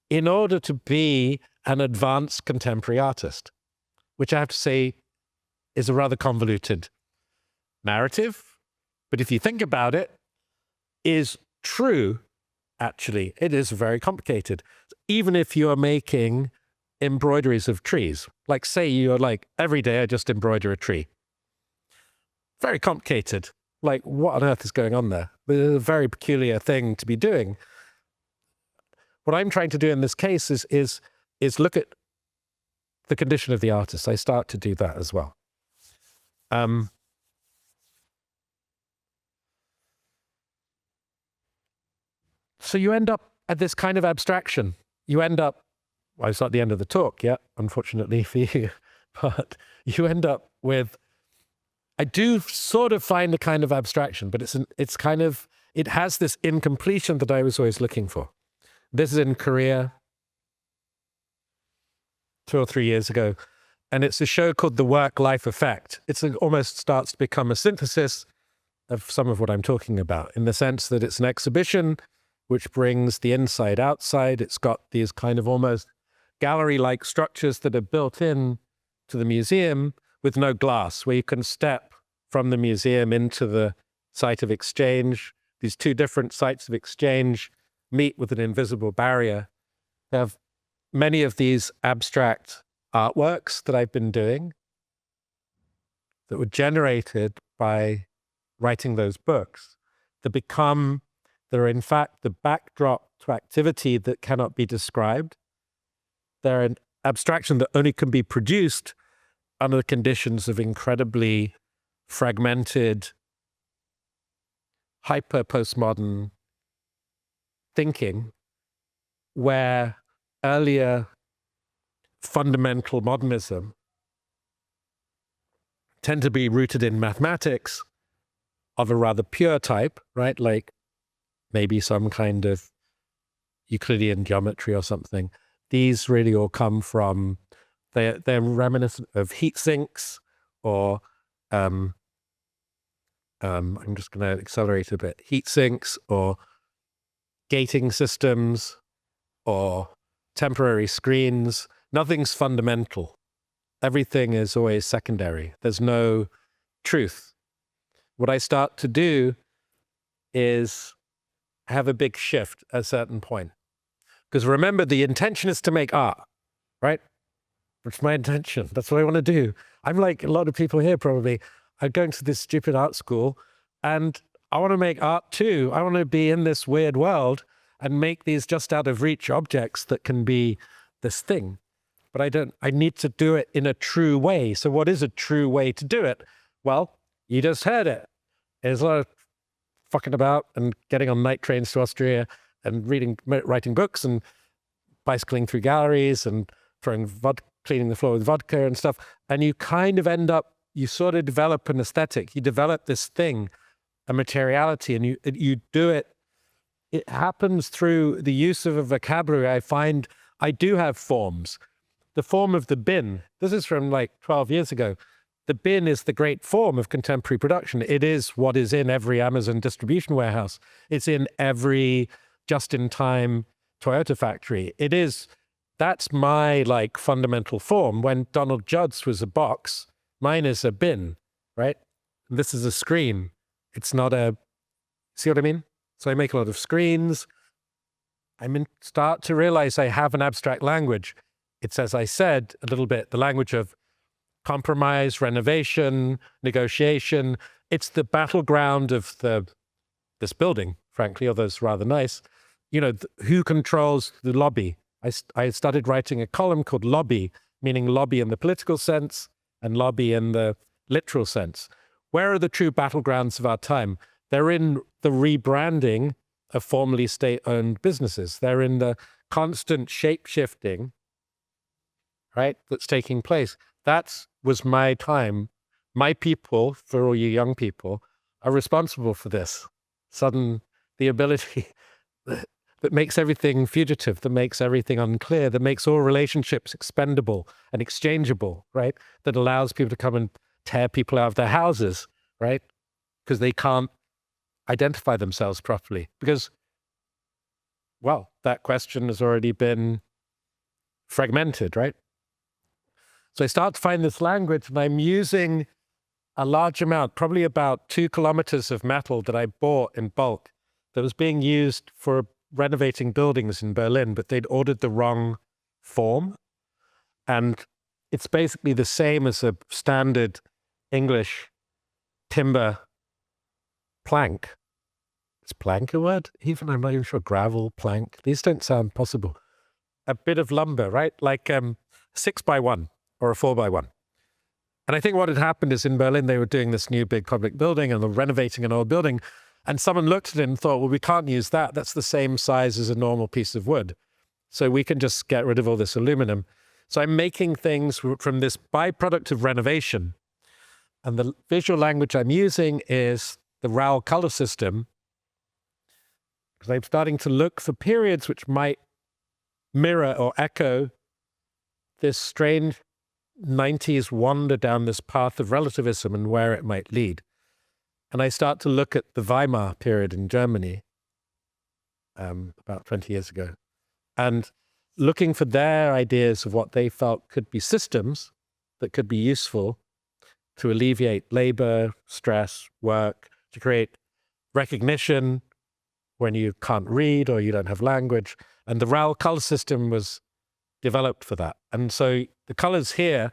in order to be an advanced contemporary artist, which I have to say is a rather convoluted narrative. But if you think about it, is true, actually. It is very complicated. Even if you're making embroideries of trees, like say you're like, every day I just embroider a tree. Very complicated. Like, what on earth is going on there? But it's a very peculiar thing to be doing. What I'm trying to do in this case is look at the condition of the artist. I start to do that as well. So you end up at this kind of abstraction. You end up, well, it's not the end of the talk yet, unfortunately for you, but you end up with, I do sort of find a kind of abstraction, but it's kind of, it has this incompletion that I was always looking for. This is in Korea 2 or 3 years ago, and it's a show called The Work-Life Effect. It almost starts to become a synthesis of some of what I'm talking about, in the sense that it's an exhibition which brings the inside outside. It's got these kind of almost gallery-like structures that are built in to the museum with no glass, where you can step from the museum into the site of exchange. These two different sites of exchange meet with an invisible barrier. They have many of these abstract artworks that I've been doing that were generated by writing those books that are in fact the backdrop to activity that cannot be described. They're an abstraction that only can be produced under the conditions of incredibly fragmented, hyper-postmodern thinking, where earlier fundamental modernism tend to be rooted in mathematics of a rather pure type, right? Like maybe some kind of Euclidean geometry or something. These really all come from, they're reminiscent of heat sinks, or I'm just going to accelerate a bit, heat sinks or gating systems or temporary screens. Nothing's fundamental. Everything is always secondary. There's no truth. What I start to do is have a big shift at a certain point. Because remember, the intention is to make art, right? That's my intention. That's what I want to do. I'm like a lot of people here probably. I'm going to this stupid art school and I want to make art too. I want to be in this weird world and make these just out of reach objects that can be this thing. But I need to do it in a true way. So what is a true way to do it? Well, you just heard it. There's a lot of fucking about and getting on night trains to Austria and writing books and bicycling through galleries and cleaning the floor with vodka and stuff. And you kind of end up, you sort of develop an aesthetic. You develop this thing, a materiality, and you do it. It happens through the use of a vocabulary. I find I do have forms. The form of the bin, this is from like 12 years ago. The bin is the great form of contemporary production. It is what is in every Amazon distribution warehouse. It's in every just-in-time Toyota factory. That's my like fundamental form. When Donald Judd's was a box, Mine is a bin, right? And this is a screen. It's not a, see what I mean? So I make a lot of screens. Start to realize I have an abstract language. It's, as I said, a little bit the language of compromise, renovation, negotiation. It's the battleground of this building, frankly, although it's rather nice. You know, who controls the lobby? I started writing a column called Lobby, meaning lobby in the political sense and lobby in the literal sense. Where are the true battlegrounds of our time? They're in the rebranding of formerly state-owned businesses. They're in the constant shape-shifting, right, that's taking place. That was my time. My people, for all you young people, are responsible for this. The ability that makes everything fugitive, that makes everything unclear, that makes all relationships expendable and exchangeable, right? That allows people to come and tear people out of their houses, right? Because they can't identify themselves properly. Because, well, that question has already been fragmented, right? So I start to find this language, and I'm using a large amount, probably about 2 kilometers of metal that I bought in bulk that was being used for renovating buildings in Berlin, but they'd ordered the wrong form. And it's basically the same as a standard English timber plank. Is plank a word? Even I'm not even sure. Gravel, plank. These don't sound possible. A bit of lumber, right? Like 6x1 or a 4x1. And I think what had happened is in Berlin, they were doing this new big public building and they're renovating an old building. And someone looked at it and thought, well, we can't use that. That's the same size as a normal piece of wood. So we can just get rid of all this aluminum. So I'm making things from this byproduct of renovation. And the visual language I'm using is the RAL color system, because I'm starting to look for periods which might mirror or echo this strange 90s wander down this path of relativism and where it might lead. And I start to look at the Weimar period in Germany about 20 years ago, and looking for their ideas of what they felt could be systems that could be useful to alleviate labor, stress, work, to create recognition when you can't read or you don't have language. And the RAL color system was developed for that. And so the colors here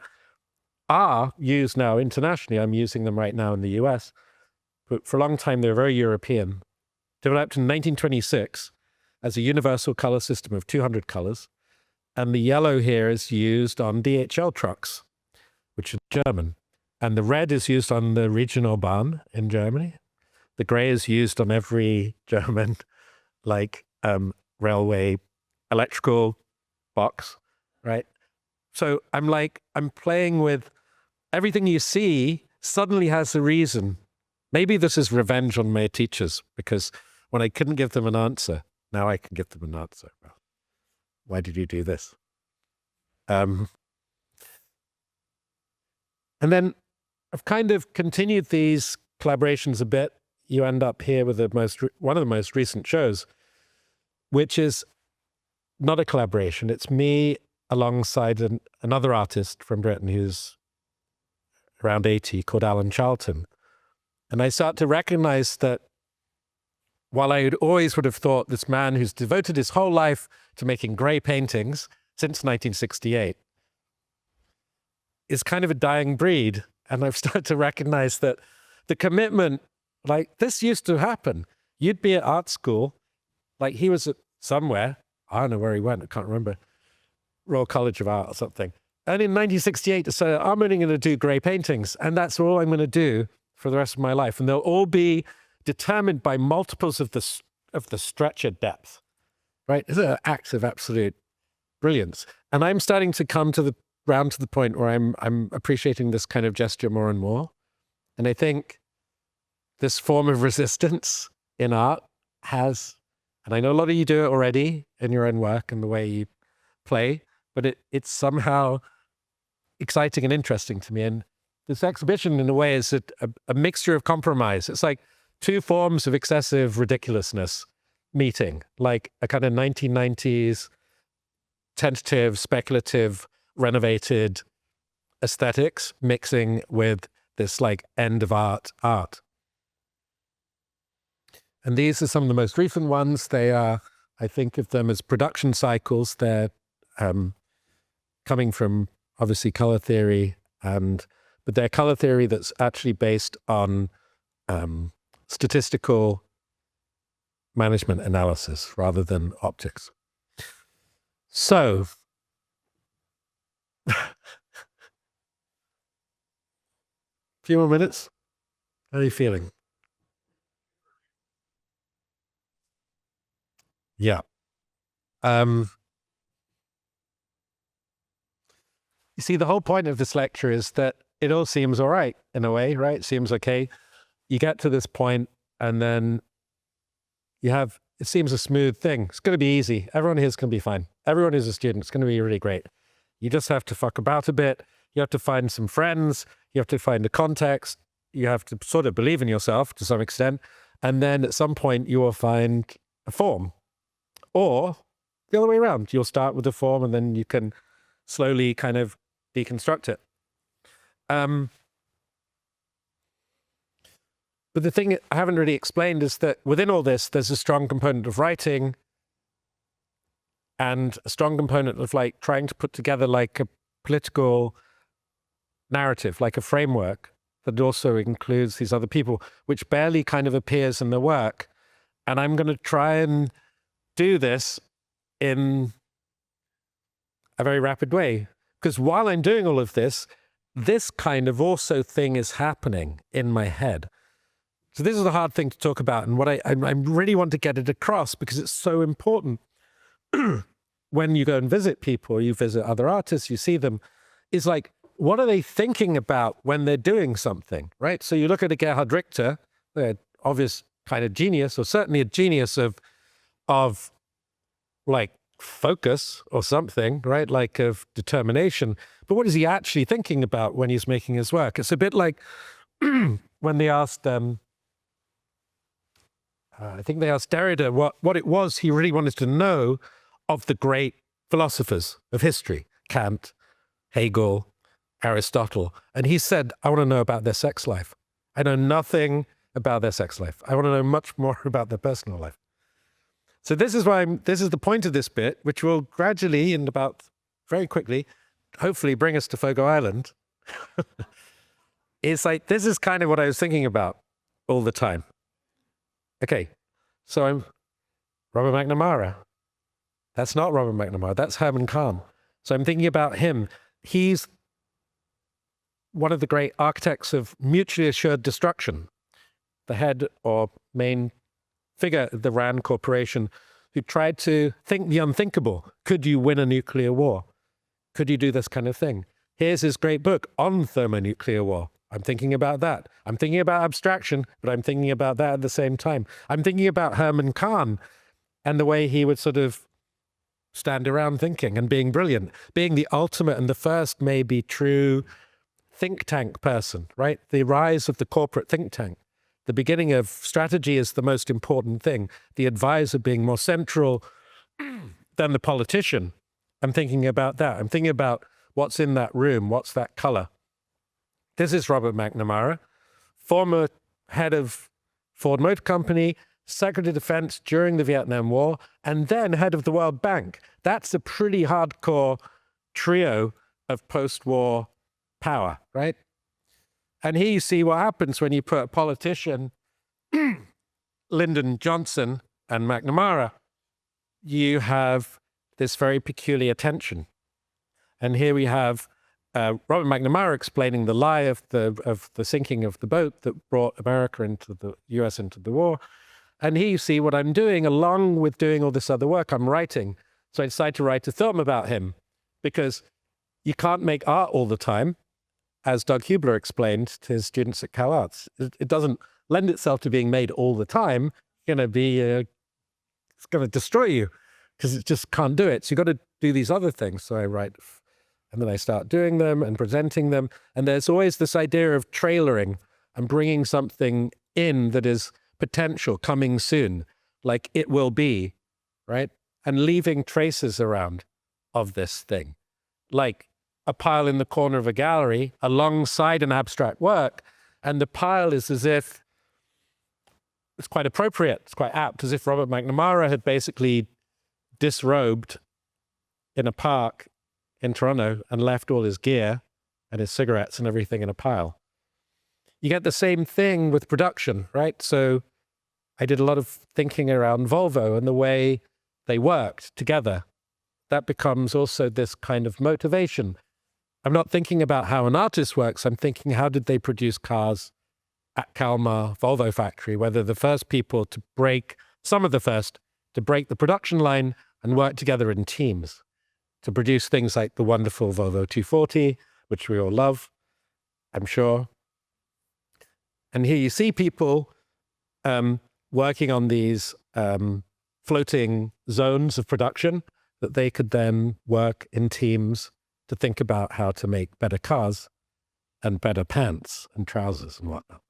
are used now internationally. I'm using them right now in the US. But for a long time, they were very European. Developed in 1926 as a universal color system of 200 colors. And the yellow here is used on DHL trucks, which is German. And the red is used on the Regional Bahn in Germany. The gray is used on every German, railway electrical box, right? So I'm playing with everything you see suddenly has a reason. Maybe this is revenge on my teachers, because when I couldn't give them an answer, now I can give them an answer. Well, why did you do this? And then I've kind of continued these collaborations a bit. You end up here with one of the most recent shows, which is not a collaboration. It's me alongside another artist from Britain who's around 80, called Alan Charlton. And I start to recognize that while I always would have thought this man who's devoted his whole life to making gray paintings since 1968 is kind of a dying breed. And I've started to recognize that the commitment, this used to happen. You'd be at art school, he was at somewhere, I don't know where he went, I can't remember, Royal College of Art or something. And in 1968, decided, I'm only going to do gray paintings, and that's all I'm going to do for the rest of my life. And they'll all be determined by multiples of the stretcher depth, right? It's an act of absolute brilliance. And I'm starting to come round to the point where I'm appreciating this kind of gesture more and more. And I think this form of resistance in art has, and I know a lot of you do it already in your own work and the way you play, but it's somehow exciting and interesting to me. And this exhibition, in a way, is a mixture of compromise. It's like two forms of excessive ridiculousness meeting, like a kind of 1990s tentative, speculative, renovated aesthetics mixing with this like end of art. And these are some of the most recent ones. They are, I think of them as production cycles. They're coming from obviously color theory, but they're color theory that's actually based on statistical management analysis rather than optics. So, a few more minutes. How are you feeling? Yeah. You see, the whole point of this lecture is that it all seems all right in a way, right? It seems okay. You get to this point and then it seems a smooth thing. It's going to be easy. Everyone here is going to be fine. Everyone who's a student, it's going to be really great. You just have to fuck about a bit. You have to find some friends. You have to find a context. You have to sort of believe in yourself to some extent. And then at some point you will find a form. Or the other way around. You'll start with a form and then you can slowly kind of deconstruct it. But the thing I haven't really explained is that within all this, there's a strong component of writing and a strong component of like trying to put together like a political narrative, like a framework that also includes these other people, which barely kind of appears in the work. And I'm going to try and do this in a very rapid way. Because while I'm doing all of this, this kind of also thing is happening in my head. So this is a hard thing to talk about, and what I really want to get it across because it's so important. When you go and visit people, you visit other artists, you see them, is like, what are they thinking about when they're doing something, right? So you look at a Gerhard Richter, the obvious kind of genius, or certainly a genius of like focus or something, right? Like of determination. But what is he actually thinking about when he's making his work? It's a bit like when they asked, I think they asked Derrida what it was he really wanted to know of the great philosophers of history, Kant, Hegel, Aristotle. And he said, I want to know about their sex life. I know nothing about their sex life. I want to know much more about their personal life. So this is the point of this bit, which will gradually and very quickly, hopefully bring us to Fogo Island. It's like, this is kind of what I was thinking about all the time. Okay, so I'm Robert McNamara. That's not Robert McNamara, that's Herman Kahn. So I'm thinking about him. He's one of the great architects of mutually assured destruction, the head or main figure of the RAND Corporation, who tried to think the unthinkable. Could you win a nuclear war? Could you do this kind of thing? Here's his great book on thermonuclear war. I'm thinking about that. I'm thinking about abstraction, but I'm thinking about that at the same time. I'm thinking about Herman Kahn and the way he would sort of stand around thinking and being brilliant, being the ultimate and the first maybe true think tank person, right? The rise of the corporate think tank. The beginning of strategy is the most important thing. The advisor being more central than the politician. I'm thinking about that. I'm thinking about what's in that room. What's that color? This is Robert McNamara, former head of Ford Motor Company, Secretary of Defense during the Vietnam War, and then head of the World Bank. That's a pretty hardcore trio of post-war power, right? And here you see what happens when you put a politician, Lyndon Johnson and McNamara. You have this very peculiar tension. And here we have Robert McNamara explaining the lie of the sinking of the boat that brought America into the US into the war. And here you see what I'm doing along with doing all this other work. I'm writing. So I decided to write a film about him because you can't make art all the time. As Doug Hubler explained to his students at Cal Arts, it doesn't lend itself to being made all the time. It's going to destroy you because it just can't do it. So you've got to do these other things. So I write, and then I start doing them and presenting them. And there's always this idea of trailering and bringing something in that is potential, coming soon, like it will be, right? And leaving traces around of this thing. Like a pile in the corner of a gallery alongside an abstract work, and the pile is as if it's quite appropriate, it's quite apt, as if Robert McNamara had basically disrobed in a park in Toronto and left all his gear and his cigarettes and everything in a pile. You get the same thing with production, right? So I did a lot of thinking around Volvo and the way they worked together. That becomes also this kind of motivation. I'm not thinking about how an artist works. I'm thinking, how did they produce cars at Kalmar Volvo factory, where they're the first people to break, some of the first, to break the production line and work together in teams to produce things like the wonderful Volvo 240, which we all love, I'm sure. And here you see people working on these floating zones of production that they could then work in teams to think about how to make better cars and better pants and trousers and whatnot.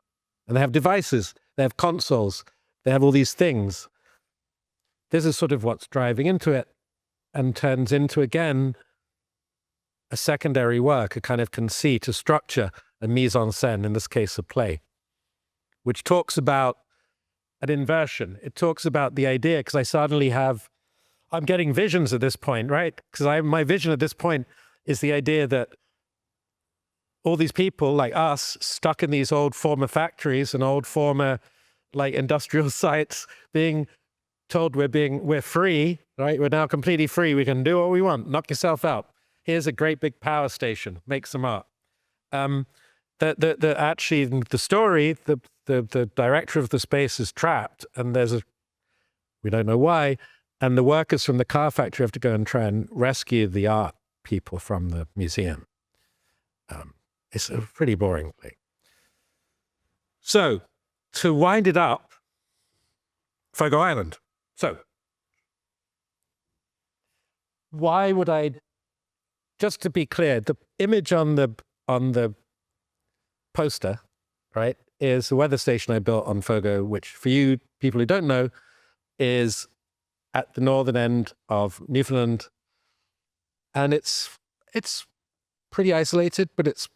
And they have devices, they have consoles, they have all these things. This is sort of what's driving into it and turns into, again, a secondary work, a kind of conceit, a structure, a mise en scène, in this case, a play, which talks about an inversion. It talks about the idea, because I suddenly have, I'm getting visions at this point, right? Because my vision at this point is the idea that all these people like us stuck in these old former factories and old former like industrial sites being told we're free, right? We're now completely free. We can do what we want. Knock yourself out. Here's a great big power station. Make some art. Actually, the story, the director of the space is trapped, and we don't know why, and the workers from the car factory have to go and try and rescue the art people from the museum. It's a pretty boring thing. So, to wind it up, Fogo Island. So, why would I, just to be clear, the image on the poster, right, is a weather station I built on Fogo, which for you people who don't know, is at the northern end of Newfoundland. And it's pretty isolated, but it's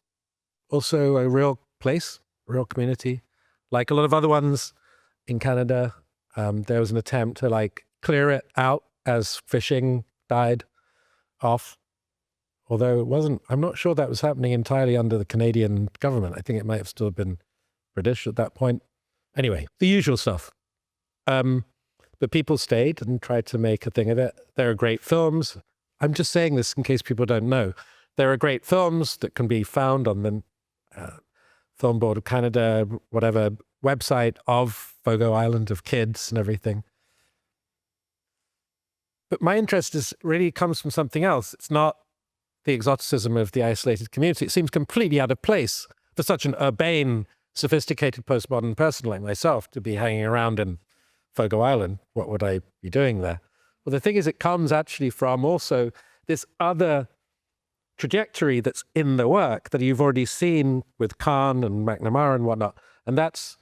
also a real place, a real community. Like a lot of other ones in Canada, there was an attempt to like clear it out as fishing died off. Although it wasn't, I'm not sure that was happening entirely under the Canadian government. I think it might have still been British at that point. Anyway, the usual stuff. But people stayed and tried to make a thing of it. There are great films. I'm just saying this in case people don't know. There are great films that can be found on the Film Board of Canada, whatever, website of Fogo Island, of kids and everything. But my interest really comes from something else. It's not the exoticism of the isolated community. It seems completely out of place for such an urbane, sophisticated postmodern person like myself to be hanging around in Fogo Island. What would I be doing there? Well, the thing is, it comes actually from also this other trajectory that's in the work that you've already seen with Khan and McNamara and whatnot. And that's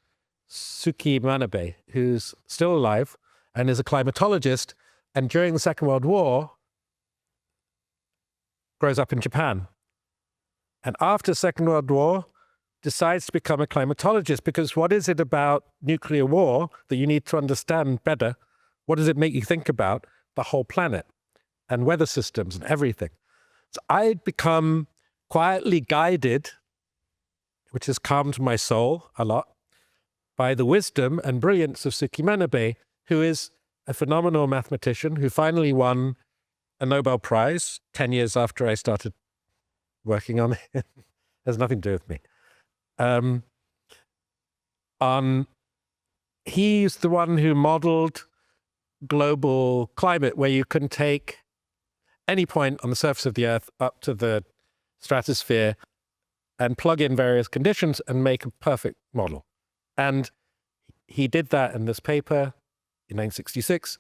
Suki Manabe, who's still alive and is a climatologist. And during the Second World War, grows up in Japan. And after the Second World War, decides to become a climatologist, because what is it about nuclear war that you need to understand better? What does it make you think about? The whole planet and weather systems and everything. So I'd become quietly guided, which has calmed my soul a lot, by the wisdom and brilliance of Suki Manabe, who is a phenomenal mathematician who finally won a Nobel Prize 10 years after I started working on it. Has nothing to do with me. He's the one who modeled global climate, where you can take any point on the surface of the Earth up to the stratosphere and plug in various conditions and make a perfect model. And he did that in this paper in 1966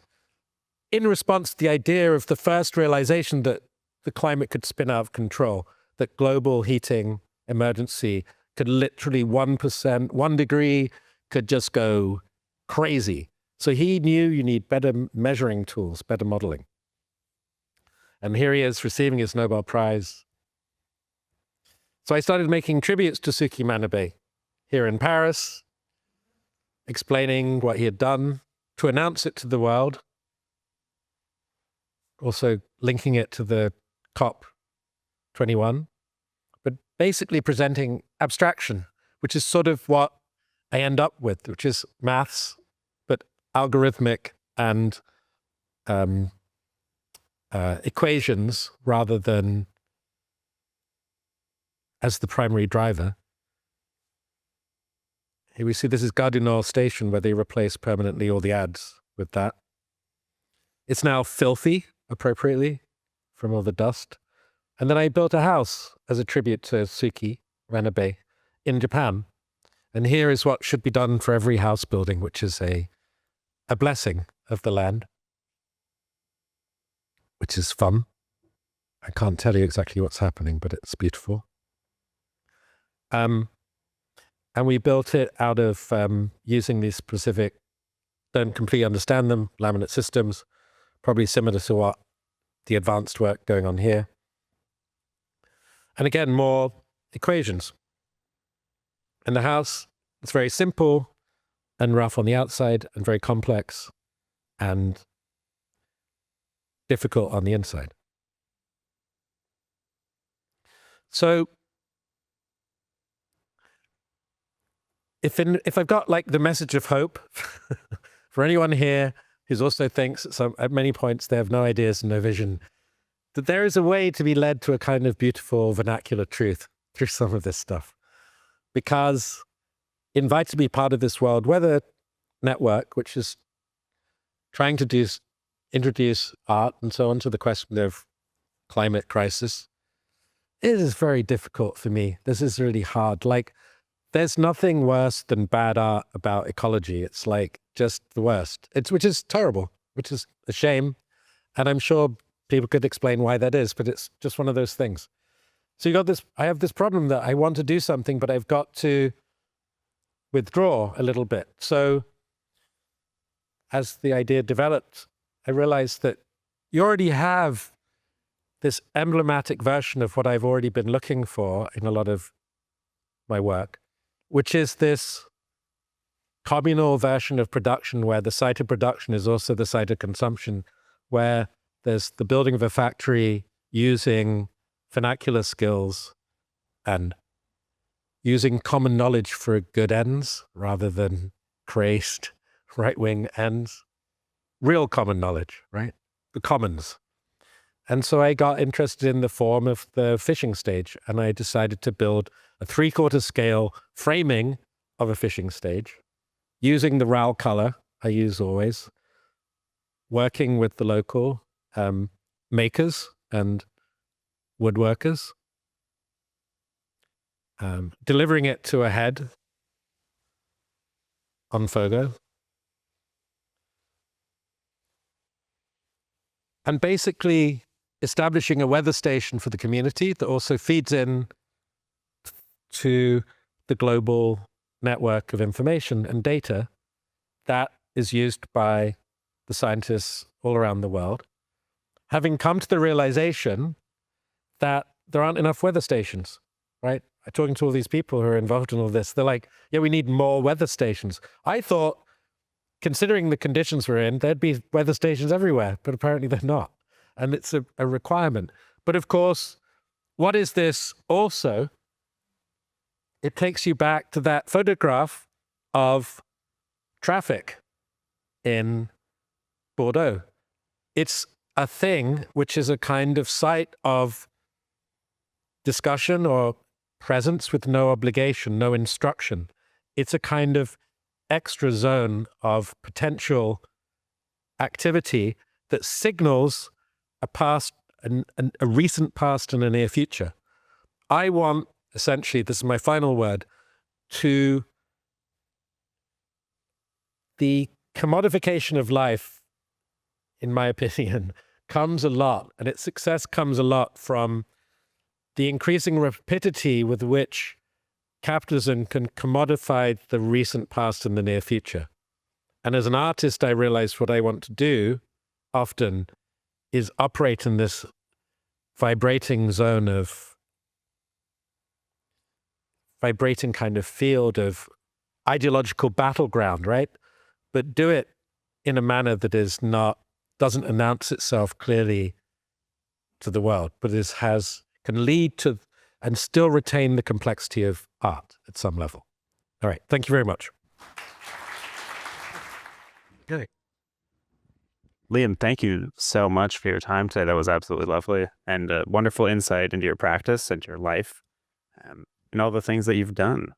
in response to the idea of the first realization that the climate could spin out of control, that global heating emergency could literally 1%, 1 degree could just go crazy. So he knew you need better measuring tools, better modeling. And here he is receiving his Nobel Prize So I started making tributes to Suki Manabe here in Paris, explaining what he had done, to announce it to the world, also linking it to the COP21, but basically presenting abstraction, which is sort of what I end up with, which is maths, but algorithmic and equations rather than as the primary driver. Here we see this is Gare du Nord station where they replace permanently all the ads with that. It's now filthy, appropriately, from all the dust. And then I built a house as a tribute to Suki Manabe in Japan. And here is what should be done for every house building, which is a blessing of the land, which is fun. I can't tell you exactly what's happening, but it's beautiful. And we built it out of using these specific, don't completely understand them, laminate systems, probably similar to what the advanced work going on here. And again, more equations. And the house is very simple and rough on the outside and very complex and difficult on the inside. So if I've got like the message of hope for anyone here who also thinks at many points they have no ideas and no vision, that there is a way to be led to a kind of beautiful vernacular truth through some of this stuff. Because invite to be part of this world weather network, which is trying to introduce art and so on to the question of climate crisis, it is very difficult for me. This is really hard. Like, there's nothing worse than bad art about ecology. It's like just the worst. Which is terrible, which is a shame. And I'm sure people could explain why that is, but it's just one of those things. So I have this problem that I want to do something, but I've got to withdraw a little bit. So as the idea developed, I realized that you already have this emblematic version of what I've already been looking for in a lot of my work, which is this communal version of production where the site of production is also the site of consumption, where there's the building of a factory using vernacular skills and using common knowledge for good ends rather than crazed right-wing ends. Real common knowledge, right? The commons. And so I got interested in the form of the fishing stage, and I decided to build a 3/4 scale framing of a fishing stage using the RAL color I use always, working with the local makers and woodworkers, delivering it to a head on Fogo, and basically establishing a weather station for the community that also feeds in to the global network of information and data that is used by the scientists all around the world, having come to the realization that there aren't enough weather stations, right? I'm talking to all these people who are involved in all this. They're like, yeah, we need more weather stations. I thought, considering the conditions we're in, there'd be weather stations everywhere, but apparently they're not. And it's a requirement. But of course, what is this also? It takes you back to that photograph of traffic in Bordeaux. It's a thing which is a kind of site of discussion or presence with no obligation, no instruction. It's a kind of extra zone of potential activity that signals a past, a recent past and a near future. I want, essentially, this is my final word, the commodification of life, in my opinion, comes a lot, and its success comes a lot from the increasing rapidity with which capitalism can commodify the recent past and the near future. And as an artist, I realize what I want to do often is operate in this vibrating zone of vibrating kind of field of ideological battleground, right? But do it in a manner that doesn't announce itself clearly to the world, but can lead to and still retain the complexity of art at some level. All right, thank you very much. Okay. Liam, thank you so much for your time today. That was absolutely lovely and a wonderful insight into your practice and your life and all the things that you've done.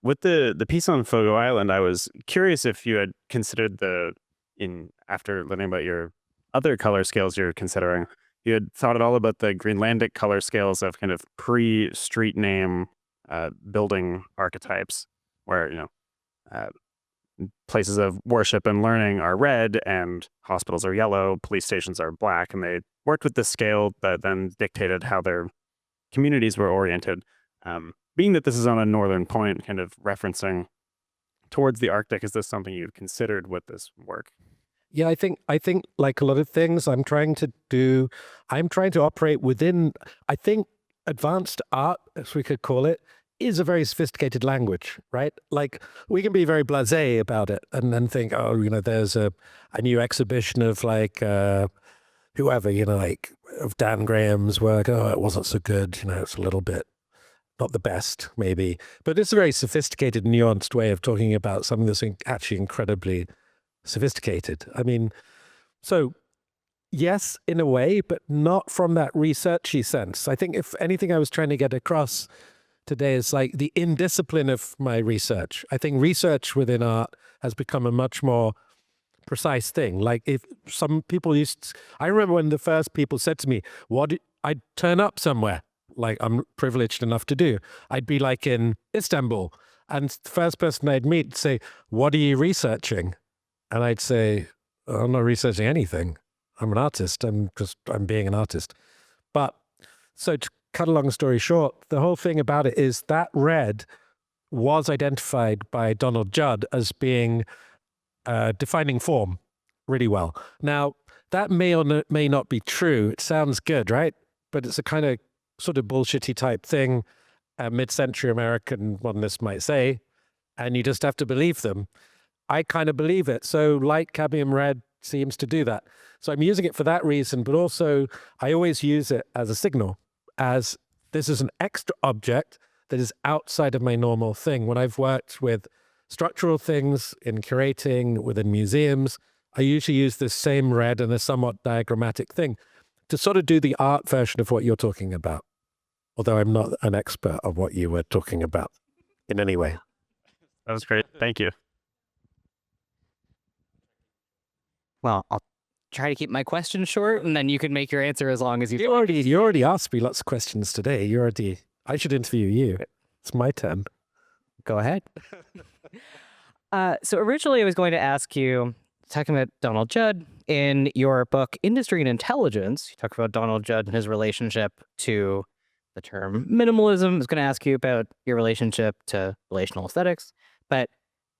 With the piece on Fogo Island, I was curious if you had considered after learning about your other color scales you're considering, you had thought at all about the Greenlandic color scales of kind of pre-street name building archetypes where, places of worship and learning are red and hospitals are yellow, police stations are black, and they worked with this scale that then dictated how their communities were oriented. Being that this is on a northern point, kind of referencing towards the Arctic, is this something you've considered with this work? Yeah, I think like a lot of things I'm trying to operate within, I think advanced art, as we could call it, is a very sophisticated language, right? Like we can be very blasé about it and then think, oh, there's a new exhibition of like whoever, like of Dan Graham's work. Oh, it wasn't so good. It's a little bit not the best, maybe. But it's a very sophisticated, nuanced way of talking about something that's actually incredibly sophisticated. I mean, so yes, in a way, but not from that researchy sense. I think if anything I was trying to get across today is like the indiscipline of my research. I think research within art has become a much more precise thing. Like if some people I remember when the first people said to me, I'd turn up somewhere, like I'm privileged enough to do. I'd be like in Istanbul, and the first person I'd meet would say, what are you researching? And I'd say, I'm not researching anything. I'm an artist. I'm being an artist. But so to cut a long story short, the whole thing about it is that red was identified by Donald Judd as being defining form really well. Now, that may or may not be true. It sounds good, right? But it's a kind of sort of bullshitty type thing, mid-century American modernists might say, and you just have to believe them. I kind of believe it. So light cadmium red seems to do that. So I'm using it for that reason, but also I always use it as a signal, as this is an extra object that is outside of my normal thing. When I've worked with structural things in curating within museums, I usually use this same red and a somewhat diagrammatic thing to sort of do the art version of what you're talking about. Although I'm not an expert of what you were talking about in any way. That was great. Thank you. Well, I'll try to keep my questions short, and then you can make your answer as long as you already asked me lots of questions today. I should interview you. It's my turn. Go ahead. So originally I was going to ask you, talking about Donald Judd, in your book, Industry and Intelligence, you talk about Donald Judd and his relationship to the term minimalism. I was going to ask you about your relationship to relational aesthetics, but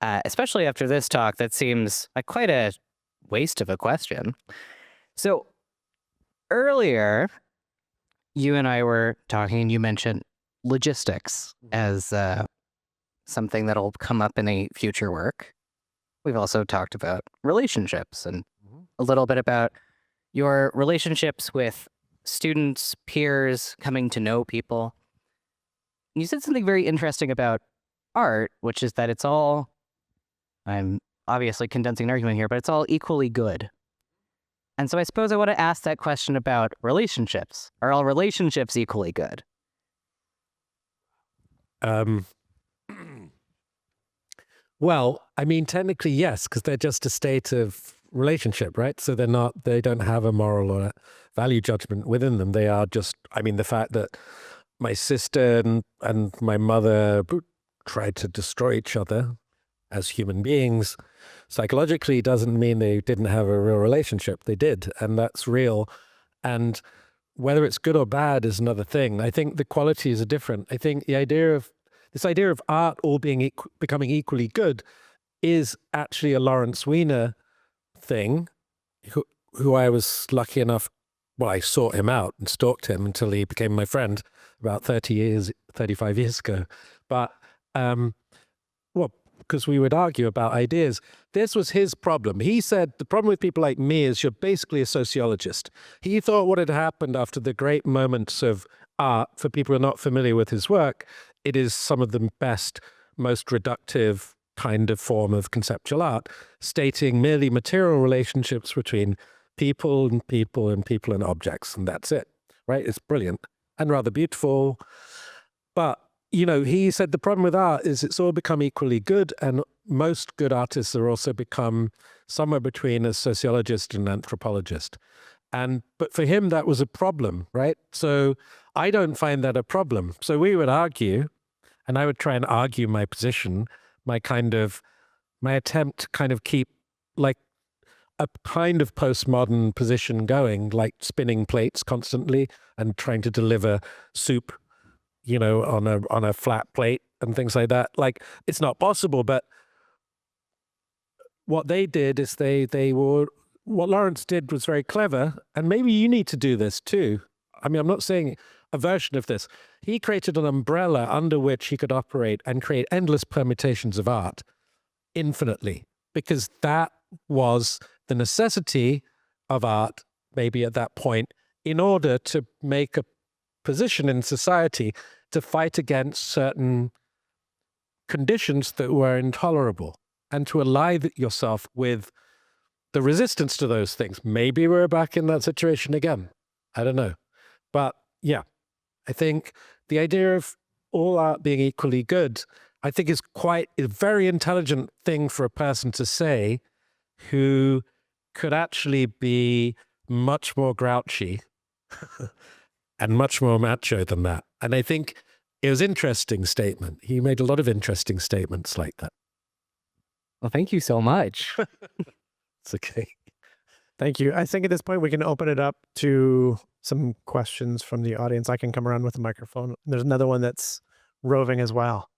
especially after this talk, that seems like quite a waste of a question. So earlier, you and I were talking, and you mentioned logistics as something that'll come up in a future work. We've also talked about relationships and a little bit about your relationships with students, peers, coming to know people. You said something very interesting about art, which is that it's all, I'm obviously condensing an argument here, but it's all equally good. And so I suppose I want to ask that question about relationships. Are all relationships equally good? Well, I mean, technically, yes, because they're just a state of relationship, right? So they don't have a moral or a value judgment within them. They are just, I mean, the fact that my sister and my mother tried to destroy each other as human beings, psychologically doesn't mean they didn't have a real relationship. They did, and that's real. And whether it's good or bad is another thing. I think the qualities are different. I think the idea of art all becoming equally good is actually a Lawrence Weiner thing, who I was lucky enough I sought him out and stalked him until he became my friend about 35 years ago. But, because we would argue about ideas. This was his problem. He said, the problem with people like me is you're basically a sociologist. He thought what had happened after the great moments of art, for people who are not familiar with his work, it is some of the best, most reductive kind of form of conceptual art, stating merely material relationships between people and people and people and objects, and that's it, right? It's brilliant and rather beautiful. But, you know, he said the problem with art is it's all become equally good, and most good artists are also become somewhere between a sociologist and an anthropologist. But for him, that was a problem, right? So I don't find that a problem. So we would argue, and I would try and argue my position, my attempt to kind of keep like a kind of postmodern position going, like spinning plates constantly and trying to deliver soup, you know, on a flat plate and things like that. Like, it's not possible, but what they did is what Lawrence did was very clever, and maybe you need to do this too. I mean, I'm not saying a version of this. He created an umbrella under which he could operate and create endless permutations of art infinitely, because that was the necessity of art, maybe at that point, in order to make a position in society to fight against certain conditions that were intolerable and to ally yourself with the resistance to those things. Maybe we're back in that situation again. I don't know. But yeah, I think the idea of all art being equally good, I think is quite a very intelligent thing for a person to say who could actually be much more grouchy and much more macho than that. And I think it was an interesting statement. He made a lot of interesting statements like that. Well, thank you so much. It's okay. Thank you. I think at this point we can open it up to some questions from the audience. I can come around with a microphone. There's another one that's roving as well.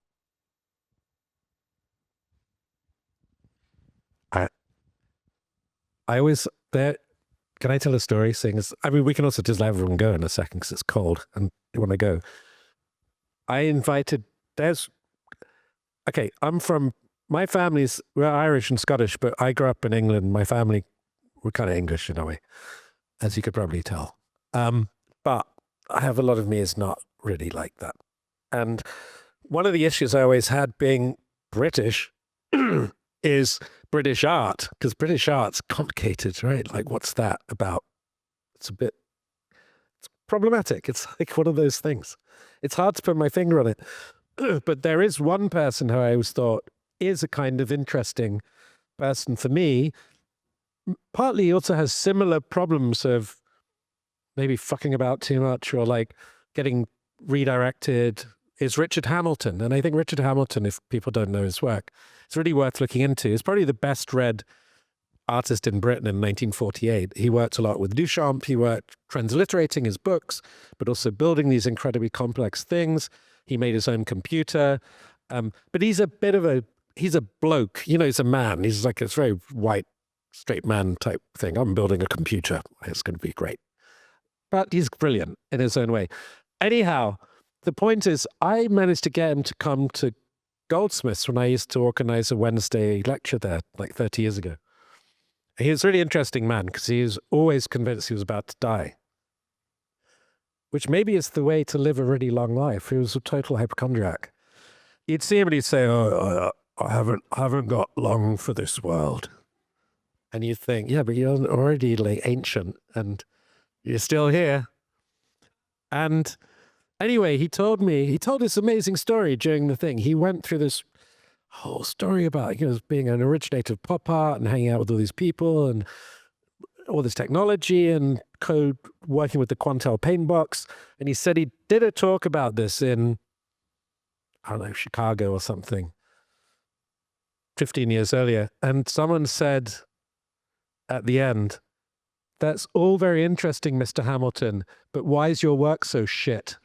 I always there. Can I tell a story? Seeing as, I mean, we can also just let everyone go in a second because it's cold and they want to go. My family's, we're Irish and Scottish, but I grew up in England. My family, we're kind of English in a way, as you could probably tell. But I have a lot of me is not really like that. And one of the issues I always had being British is British art, because British art's complicated, right? Like, what's that about? It's problematic. It's like one of those things. It's hard to put my finger on it. But there is one person who I always thought is a kind of interesting person for me. Partly he also has similar problems of maybe fucking about too much or like getting redirected, is Richard Hamilton. And I think Richard Hamilton, if people don't know his work, it's really worth looking into. He's probably the best read artist in Britain in 1948. He worked a lot with Duchamp. He worked transliterating his books, but also building these incredibly complex things. He made his own computer. But he's he's a bloke, you know, he's a man. He's like a very white, straight man type thing. I'm building a computer. It's going to be great. But he's brilliant in his own way. Anyhow, the point is, I managed to get him to come to Goldsmiths when I used to organize a Wednesday lecture there like 30 years ago. He was a really interesting man because he was always convinced he was about to die, which maybe is the way to live a really long life. He was a total hypochondriac. You'd see him and he'd say, I haven't got long for this world. And you'd think, yeah, but you're already like ancient and you're still here. And anyway, he told this amazing story during the thing. He went through this whole story about, you know, being an originator of pop art and hanging out with all these people and all this technology and code, working with the Quantel paint box. And he said he did a talk about this in, I don't know, Chicago or something, 15 years earlier. And someone said at the end, "That's all very interesting, Mr. Hamilton, but why is your work so shit?"